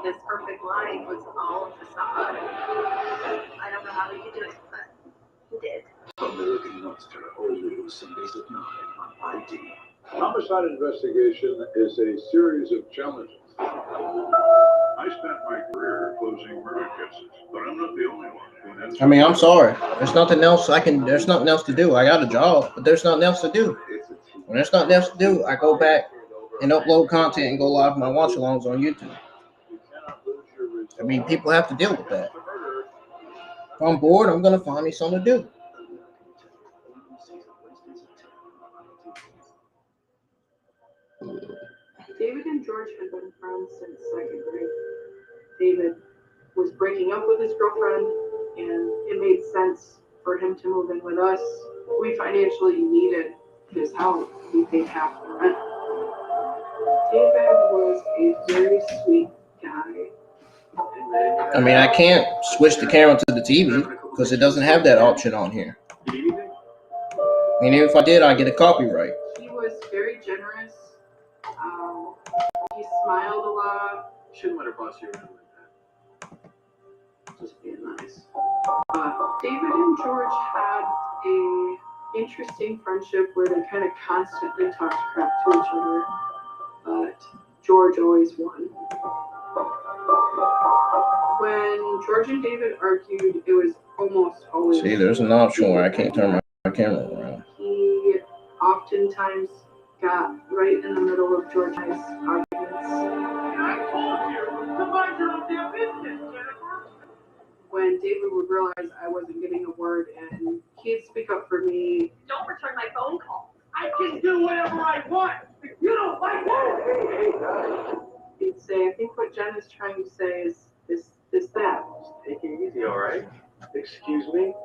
This perfect life was all a facade. I don't know how we could do it, but we did. American Monster, all news Sundays at 9 on ID. Homicide investigation is a series of challenges. I spent my career closing murder cases, but I'm not the only one who has. I mean, I'm sorry. There's nothing else there's nothing else to do. I got a job, but there's nothing else to do. When there's nothing else to do, I go back and upload content and go live with my watch-alongs on YouTube. I mean, people have to deal with that. If I'm bored, I'm going to find me something to do. David and George had been friends since second grade. David was breaking up with his girlfriend, and it made sense for him to move in with us. We financially needed his help. We paid half the rent. David was a very sweet guy. I mean, I can't switch the camera to the TV because it doesn't have that option on here. I mean, if I did, I'd get a copyright. He was very generous. He smiled a lot. Shouldn't let her boss you around like that. Just being nice. David and George had a interesting friendship where they kind of constantly talked crap to each other, but George always won. When George and David argued, it was almost always. See, there's an option where I can't turn my camera around. He oftentimes got right in the middle of George's arguments. I told you to mind your own damn business, Jennifer. When David would realize I wasn't getting a word in, he'd speak up for me. Don't return my phone call. I can do whatever I want. If you don't like that. He'd say, I think what Jen is trying to say is that. Take it easy, all right? Excuse me?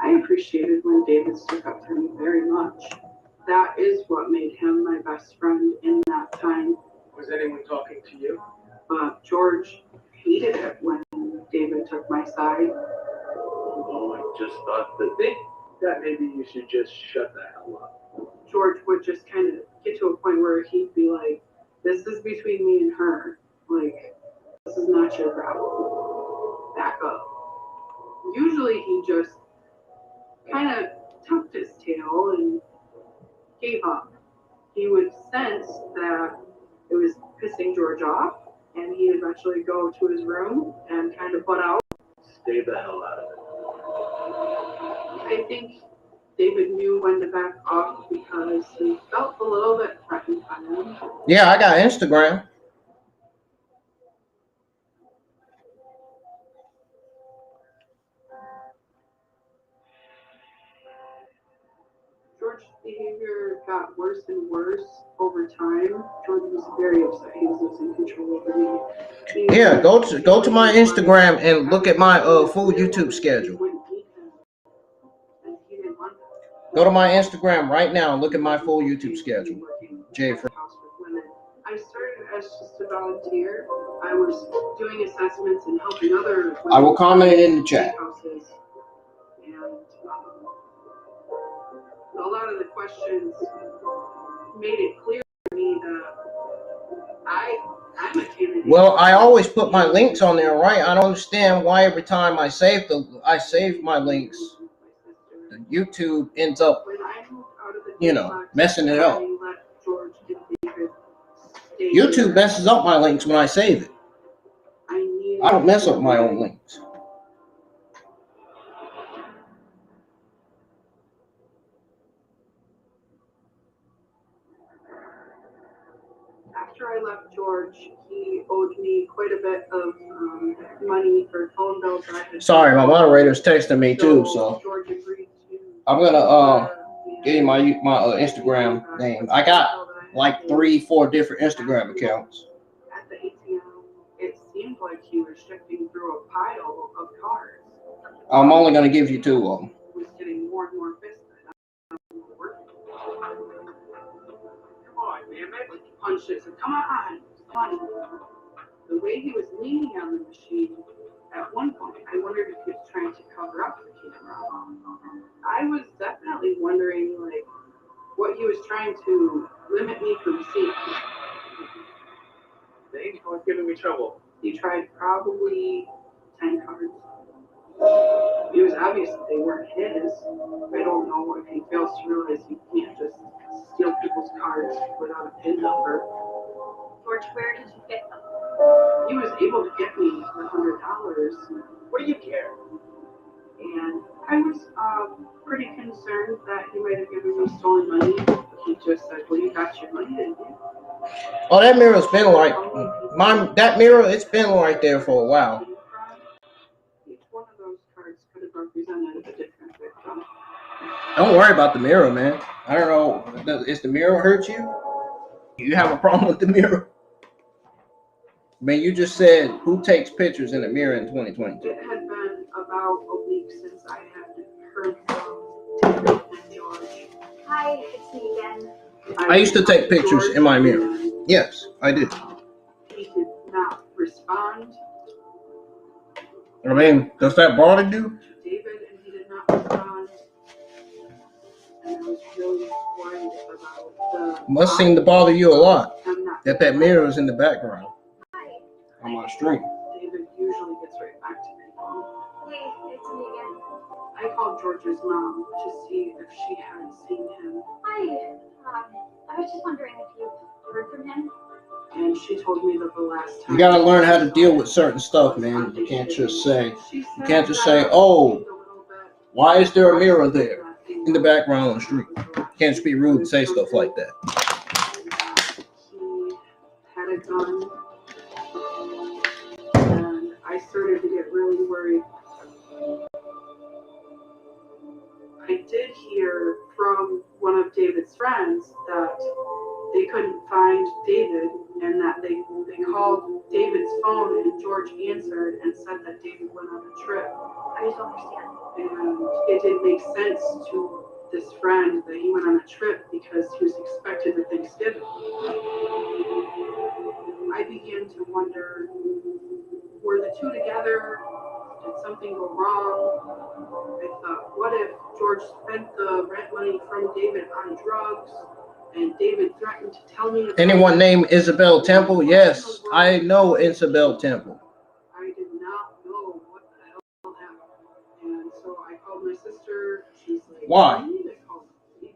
I appreciated when David stuck up for me very much. That is what made him my best friend in that time. Was anyone talking to you? But George hated it when David took my side. Oh, I just thought that maybe you should just shut the hell up. George would just kind of get to a point where he'd be like, this is between me and her. Like, this is not your problem. Back up. Usually he just kind of tucked his tail and gave up. He would sense that it was pissing George off, and he'd eventually go to his room and kind of butt out. Stay the hell out of it. I think David knew when to back off because he felt a little bit threatened by him. Yeah, I got Instagram. George's behavior got worse and worse over time. George was very upset. He was losing control over me. Yeah, go to my Instagram and look at my full YouTube schedule. Go to my Instagram right now and look at my full YouTube schedule. Jay. I started as just a volunteer. I was doing assessments and helping other. I will comment it in the chat. Houses. And a lot of the questions made it clear to me that I'm a candidate. Well, I always put my links on there, right? I don't understand why every time I save my links, the YouTube ends up, messing it up. YouTube messes up my links when I save it. I don't mess up my own links. After I left George, he owed me quite a bit of money for phone bills that I had. Sorry, my moderator's texting me too, so George agreed to I'm gonna give you my Instagram name. I got like 3-4 different Instagram accounts. At the ATM, it seemed like he was shifting through a pile of cards. I'm only gonna give you 2 of them. He was getting more and more fisted. Come on, damn it. Punched it, said, come on. The way he was leaning on the machine, at one point, I wondered if he was trying to cover up the camera. I was definitely wondering, like, what he was trying to limit me from seeing. Thanks for giving me trouble. He tried probably 10 cards. It was obvious that they weren't his. I don't know if he fails to realize you can't just steal people's cards without a PIN number. George, where did you get them? He was able to get me $100. What do you care? And I was pretty concerned that he might have given me stolen money. He just said, well, you got your money, didn't you? Oh, that mirror's been like that mirror. It's been right there for a while. Each one of those cards could have represented a different victim. Don't worry about the mirror, man. I don't know. Is the mirror hurt you? You have a problem with the mirror? Man, you just said who takes pictures in the mirror in 2022? It had been about a week since I had heard from David and George. Hi, it's me again. I used to take pictures in my mirror. Yes, I did. He did not respond. I mean, does that bother you? David, and he did not respond. And I was really worried about the. Must seem to bother you a lot I'm not. that mirror is in the background on my stream. David usually gets right back to me. Hey, it's me again. I called George's mom to see if she had seen him, Hi. I was just wondering if you've heard from him. and she told me that the last time. You gotta learn how to deal with certain stuff, man. You can't just say, oh, why is there a mirror there in the background on the street? You can't just be rude and say stuff like that. He had a gun, and I started to get really worried. I did hear from one of David's friends that they couldn't find David, and that they called David's phone, and George answered and said that David went on a trip. I just don't understand. And it didn't make sense to this friend that he went on a trip because he was expected to Thanksgiving. I began to wonder, were the two together? Did something go wrong? I thought, what if George spent the rent money from David on drugs, and David threatened to tell me? Anyone named Isabel Temple? Yes, I know Isabel Temple. I did not know what the hell happened. And so I called my sister. She's like, Why? "You need to call the police."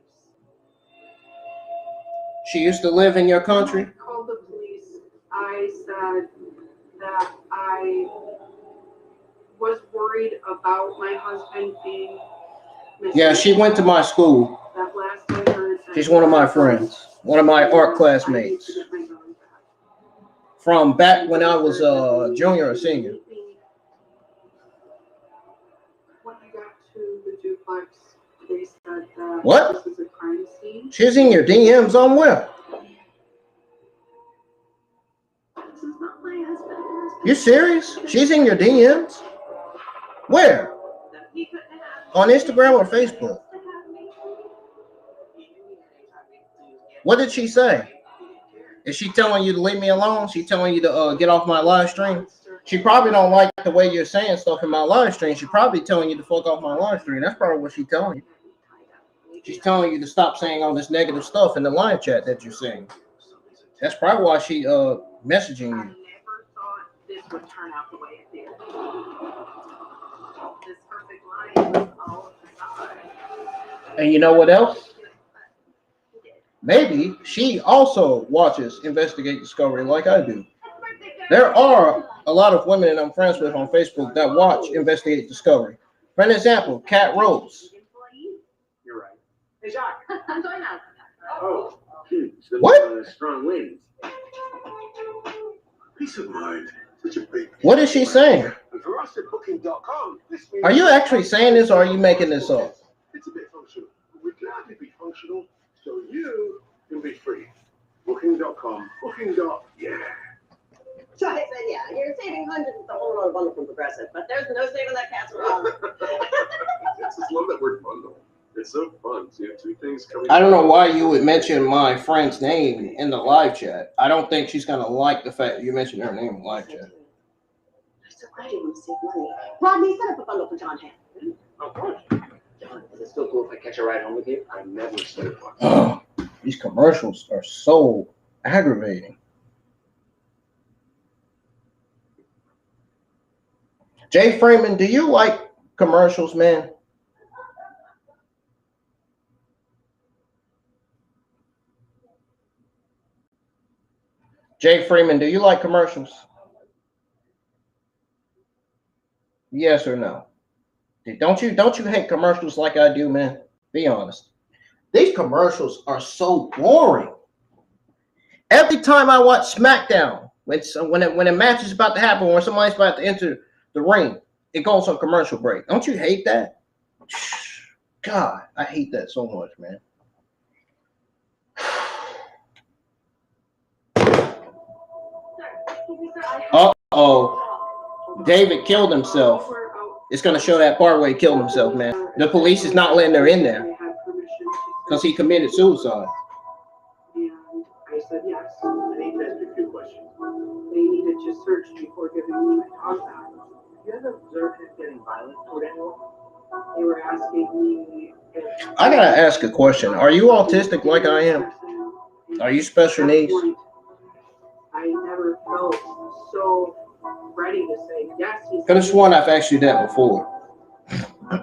She used to live in your country? I called the police. I said that I was worried about my husband being missing. Yeah, she went to my school. That last I heard, She's one of my friends, one of my art classmates from back when I was a junior or senior. When I got to the duplex, they said that What? this is a crime scene. She's in your DMs on where? This is not my husband. You serious? She's in your DMs? Where? He couldn't have. On Instagram or Facebook? What did she say? Is she telling you to leave me alone? She telling you to get off my live stream? She probably don't like the way you're saying stuff in my live stream. She's probably telling you to fuck off my live stream. That's probably what she's telling you. She's telling you to stop saying all this negative stuff in the live chat that you're saying. That's probably why she messaging you. I never thought this would turn out the way it did. This perfect line was all a facade. And you know what else? Maybe she also watches Investigate Discovery like I do. There are a lot of women that I'm friends with on Facebook that watch Investigate Discovery. For an example, Kat Rose. You're right. Hey, Jacques. I'm going out. Oh, What? Strong winds. Peace of mind. Such a big. What is she saying? And for us at Booking.com, this means Are you actually saying this or are you making this up? it's a bit functional. We're glad to be functional so you can be free. Booking.com. Yeah. So I said, yeah, you're saving hundreds of whole lot of bundle from Progressive, but there's no saving that casserole. I just love that word bundle. It's so fun. So you have two things coming. I don't know why you would mention my friend's name in the live chat. I don't think she's going to like the fact that you mentioned her name in the live chat. I'm so glad you want to save money. Rodney, set up a bundle for John Hamm. Of course. John, is it still cool if I catch a ride home with you? I never said it. Oh, these commercials are so aggravating. Jay Freeman, do you like commercials, man? Jay Freeman, do you like commercials? Yes or no? Don't you hate commercials like I do, man? Be honest. These commercials are so boring. Every time I watch SmackDown, when a match is about to happen, when somebody's about to enter the ring, it goes on commercial break. Don't you hate that? God, I hate that so much, man. Uh-oh. David killed himself. It's going to show that part where he killed himself, man. The police is not letting her in there because he committed suicide. to search before giving me my dog back. You ever observed him getting violent toward anyone? They were asking me if I gotta ask a question. Are you autistic like I am? Are you special at that needs? point, I never felt so ready to say yes. He Could have sworn I've asked you that before. I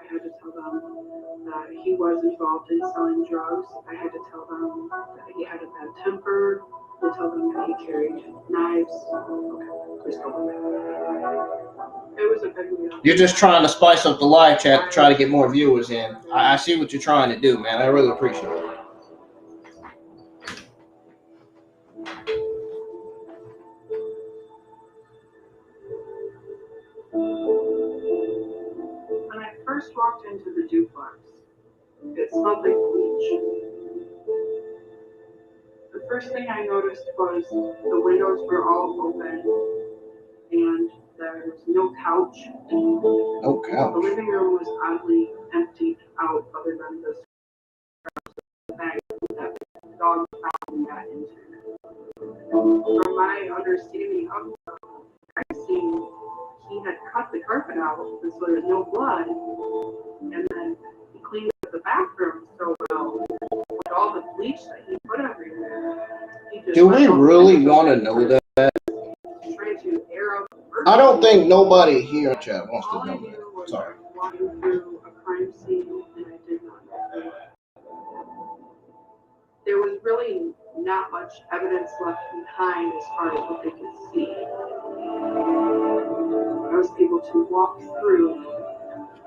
had to tell them that he was involved in selling drugs. I had to tell them that he had a bad temper. I tell them that he carried knives. It was a big deal. You're just trying to spice up the live chat to try to get more viewers in. I see what you're trying to do, man. I really appreciate it. When I first walked into the duplex, it smelled like bleach. The first thing I noticed was the windows were all open and there was no couch. No couch. The living room was oddly emptied out other than the bag that the dog found and got into. From my understanding of the crime scene, he had cut the carpet out and so there was no blood, and then he cleaned up the bathroom so well with all the bleach that he put everywhere. He just Do we really want to know that? tried to air out the I don't think nobody here in chat wants to all I know knew that. was Sorry. walking through a crime scene and I did not know. There was really not much evidence left behind as far as what they could see. I was able to walk through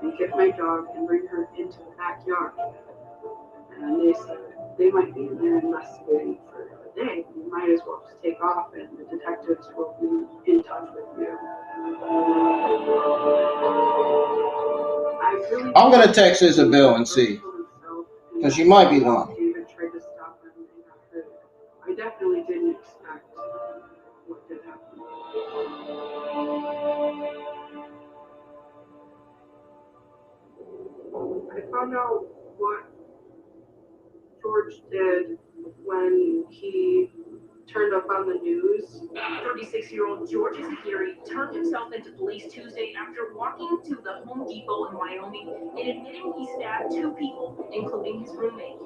and get my dog and bring her into the backyard. And they said they might be in there investigating for a day. You might as well just take off and the detectives will be in touch with you. I'm going to text Isabel and see. Because you might be lying. David tried to stop him and got hurt. I definitely didn't expect what did happen. I found out what George did when he turned up on the news. 36-year-old George Zahiri turned himself into police Tuesday after walking to the Home Depot in Wyoming and admitting he stabbed 2 people, including his roommate.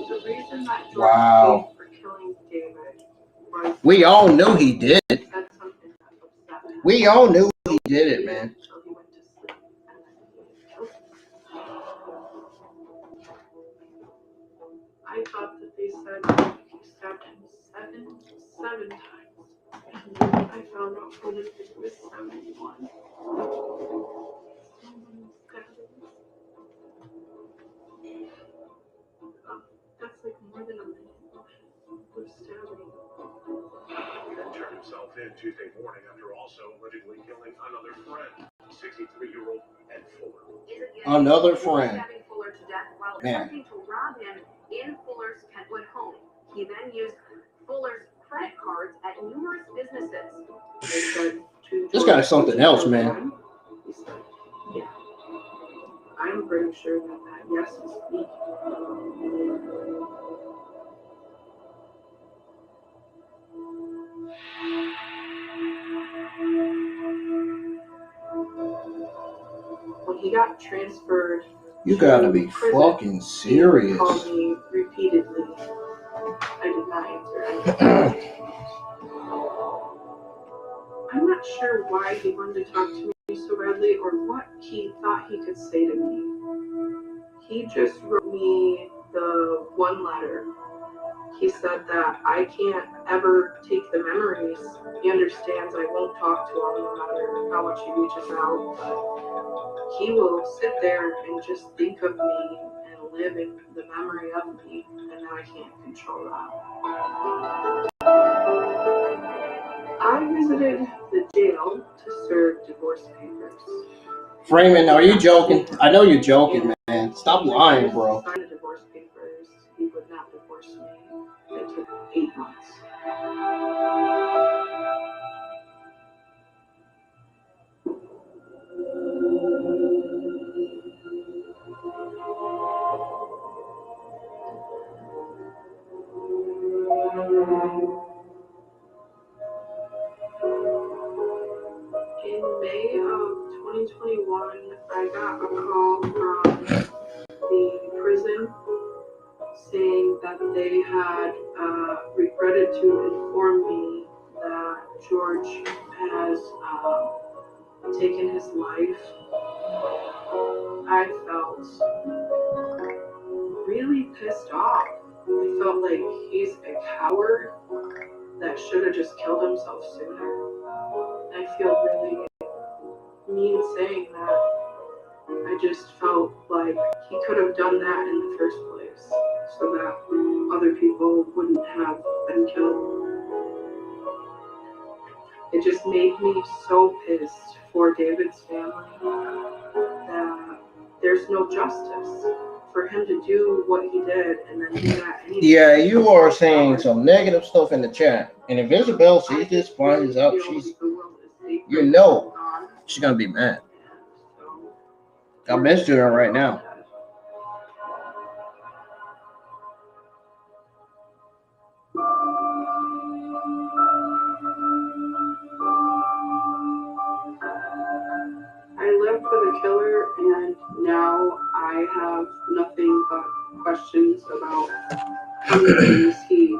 The reason that George Wow. paid for killing David was We all knew he did it. he said something that upset him. We all knew he did it, man. So he went to sleep and then he killed him. I thought that they said he stabbed him seven times. I found out when it was 71. That's like more than a minute of stabbing. He then turned himself in Tuesday morning after also allegedly killing another friend, 63-year-old Ed Fuller. Another friend. Stabbing Fuller to death while Man. attempting to rob him in Fuller's Kentwood home. He then used Fuller's credit cards at numerous businesses. They said to This guy is something else, man. He said, yeah. I'm pretty sure that yes is me. When he got transferred, You gotta be fucking serious. he called me repeatedly. I did not answer. I'm not sure why he wanted to talk to me so badly or what he thought he could say to me. He just wrote me the one letter. He said that I can't ever take the memories. He understands I won't talk to him no matter how much he reaches out, but he will sit there and just think of me and live in the memory of me, and then I can't control that. I visited the jail to serve divorce papers. Freeman, are you joking? I know you're joking, man. Stop lying, bro. Signed the divorce papers. He would not divorce me. It took 8 months. 2021, I got a call from the prison saying that they had regretted to inform me that George has taken his life. I felt really pissed off. I felt like he's a coward that should have just killed himself sooner. I feel really mean saying that. I just felt like he could have done that in the first place so that other people wouldn't have been killed. It just made me so pissed for David's family that there's no justice for him to do what he did and then do that anyway. Yeah, you are saying some negative stuff in the chat. And if Isabel sees this, finds out she's gonna be mad. I messaged her right now. I lived for the killer, and now I have nothing but questions about how many things he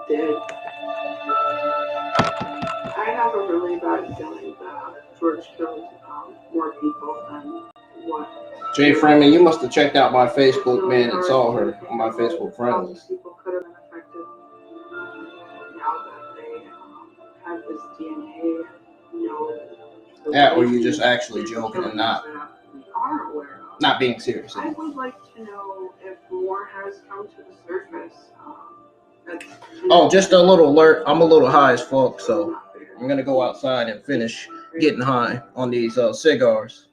did. I have a really bad feeling that George killed more people than what. Jay Freeman, you must have checked out my Facebook, man, and saw her on my Facebook friends. People could have been affected now that they have this DNA. That, or you just actually joking and not being serious. I would like to know if more has come to the surface. Oh, just a little alert. I'm a little high as fuck, so I'm gonna go outside and finish getting high on these cigars.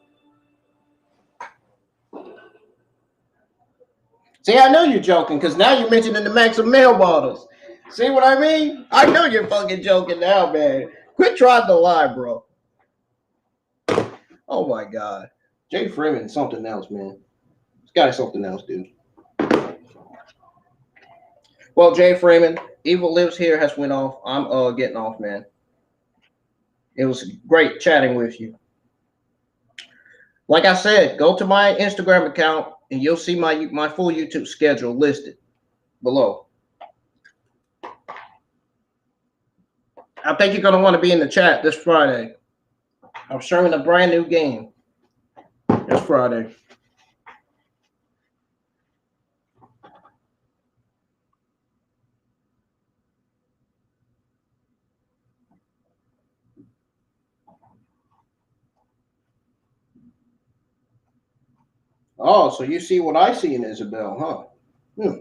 See, I know you're joking because now you're mentioning the Maxim Male bottles. See what I mean? I know you're fucking joking now, man. Quit trying to lie, bro. Oh my God. Jay Freeman is something else, man. This guy is something else, dude. Well, Jay Freeman, Evil Lives Here has went off. I'm getting off, man. It was great chatting with you. Like I said, go to my Instagram account and you'll see my full YouTube schedule listed below. I think you're going to want to be in the chat this Friday. I'm showing a brand new game this Friday. Oh, so you see what I see in Isabel, huh?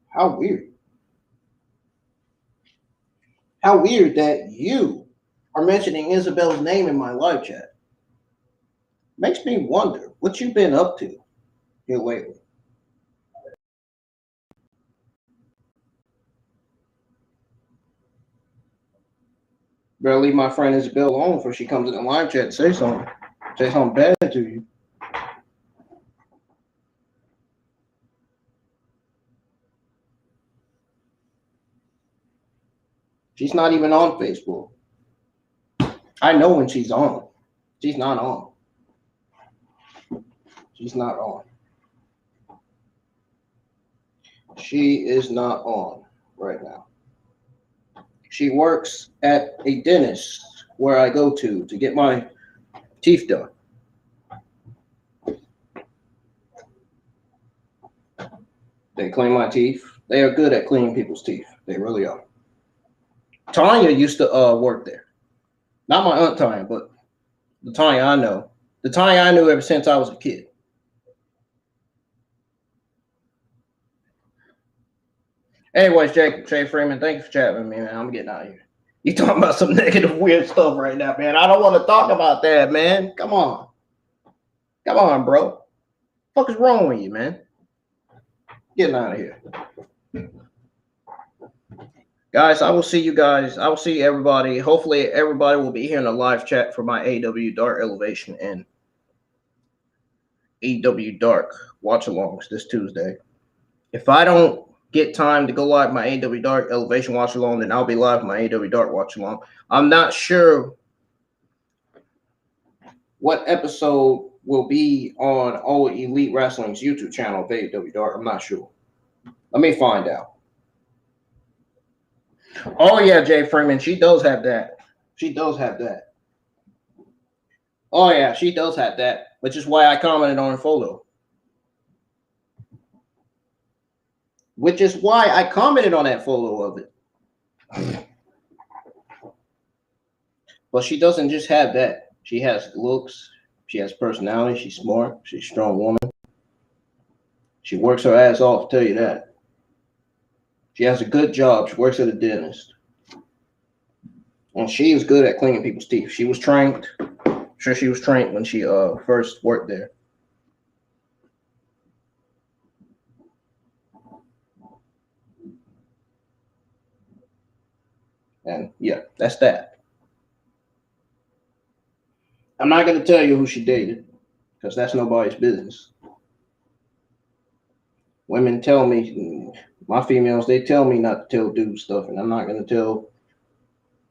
How weird. How weird that you are mentioning Isabel's name in my live chat. Makes me wonder what you've been up to here lately. Better leave my friend Isabel alone before she comes in the live chat and say something bad to you. She's not even on Facebook. I know when she's on. She's not on. She's not on. She is not on right now. She works at a dentist where I go to get my teeth done. They clean my teeth. They are good at cleaning people's teeth. They really are. Tanya used to work there. Not my Aunt Tanya, but the Tanya I know. The Tanya I knew ever since I was a kid. Anyways, Jay Freeman, thank you for chatting with me, man. I'm getting out of here. You talking about some negative, weird stuff right now, man. I don't want to talk about that, man. Come on. Come on, bro. What the fuck is wrong with you, man? Getting out of here. Guys, I will see you guys. I will see everybody. Hopefully, everybody will be here in a live chat for my AW Dark Elevation and AW Dark watch-alongs this Tuesday. If I don't get time to go live my AW Dark Elevation watch-along, then I'll be live my AW Dark watch-along. I'm not sure what episode will be on All Elite Wrestling's YouTube channel of AEW Dark. I'm not sure. Let me find out. Oh yeah, Jay Freeman, she does have that. She does have that. Oh yeah, she does have that, which is why I commented on her photo. Which is why I commented on that photo of it. But she doesn't just have that. She has looks. She has personality. She's smart. She's a strong woman. She works her ass off, I'll tell you that. She has a good job. She works at a dentist. And she is good at cleaning people's teeth. She was trained. I'm sure she was trained when she first worked there. And yeah, that's that. I'm not going to tell you who she dated because that's nobody's business. Women tell me, my females, they tell me not to tell dudes stuff, and I'm not going to tell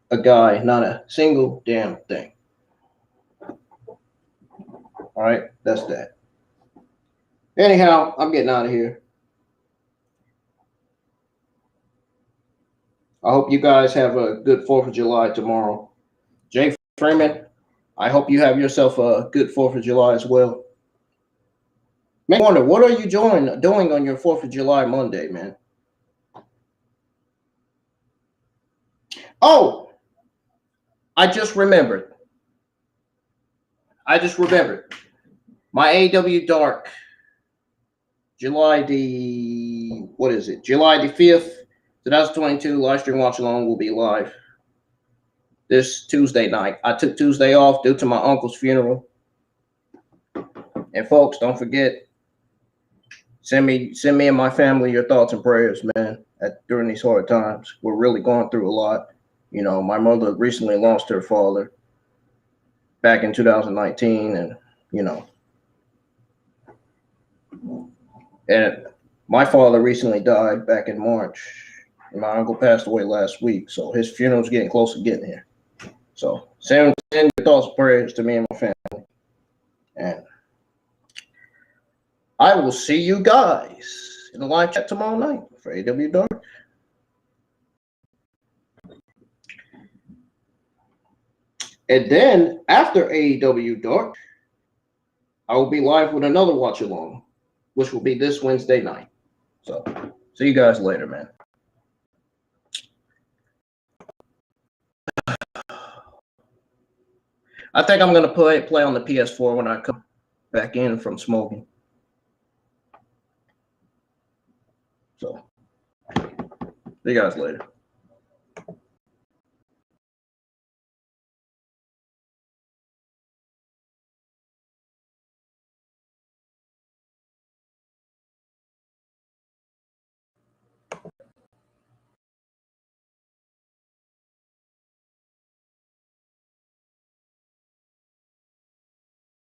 a guy not a single damn thing. All right, that's that. Anyhow, I'm getting out of here. I hope you guys have a good 4th of July tomorrow. Jay Freeman, I hope you have yourself a good 4th of July as well. Man, I wonder, what are you doing on your 4th of July Monday, man? Oh, I just remembered. My AEW Dark, July the 5th, 2022, live stream watch along will be live this Tuesday night. I took Tuesday off due to my uncle's funeral. And folks, don't forget, send me and my family your thoughts and prayers, man, during these hard times. We're really going through a lot. You know, my mother recently lost her father back in 2019, and, you know, and my father recently died back in March, and my uncle passed away last week, so his funeral's getting close to getting here. So send your thoughts and prayers to me and my family, and I will see you guys in the live chat tomorrow night for AEW Dark. And then after AEW Dark, I will be live with another watch along, which will be this Wednesday night. So see you guys later, man. I think I'm gonna play on the PS4 when I come back in from smoking. So see you guys later.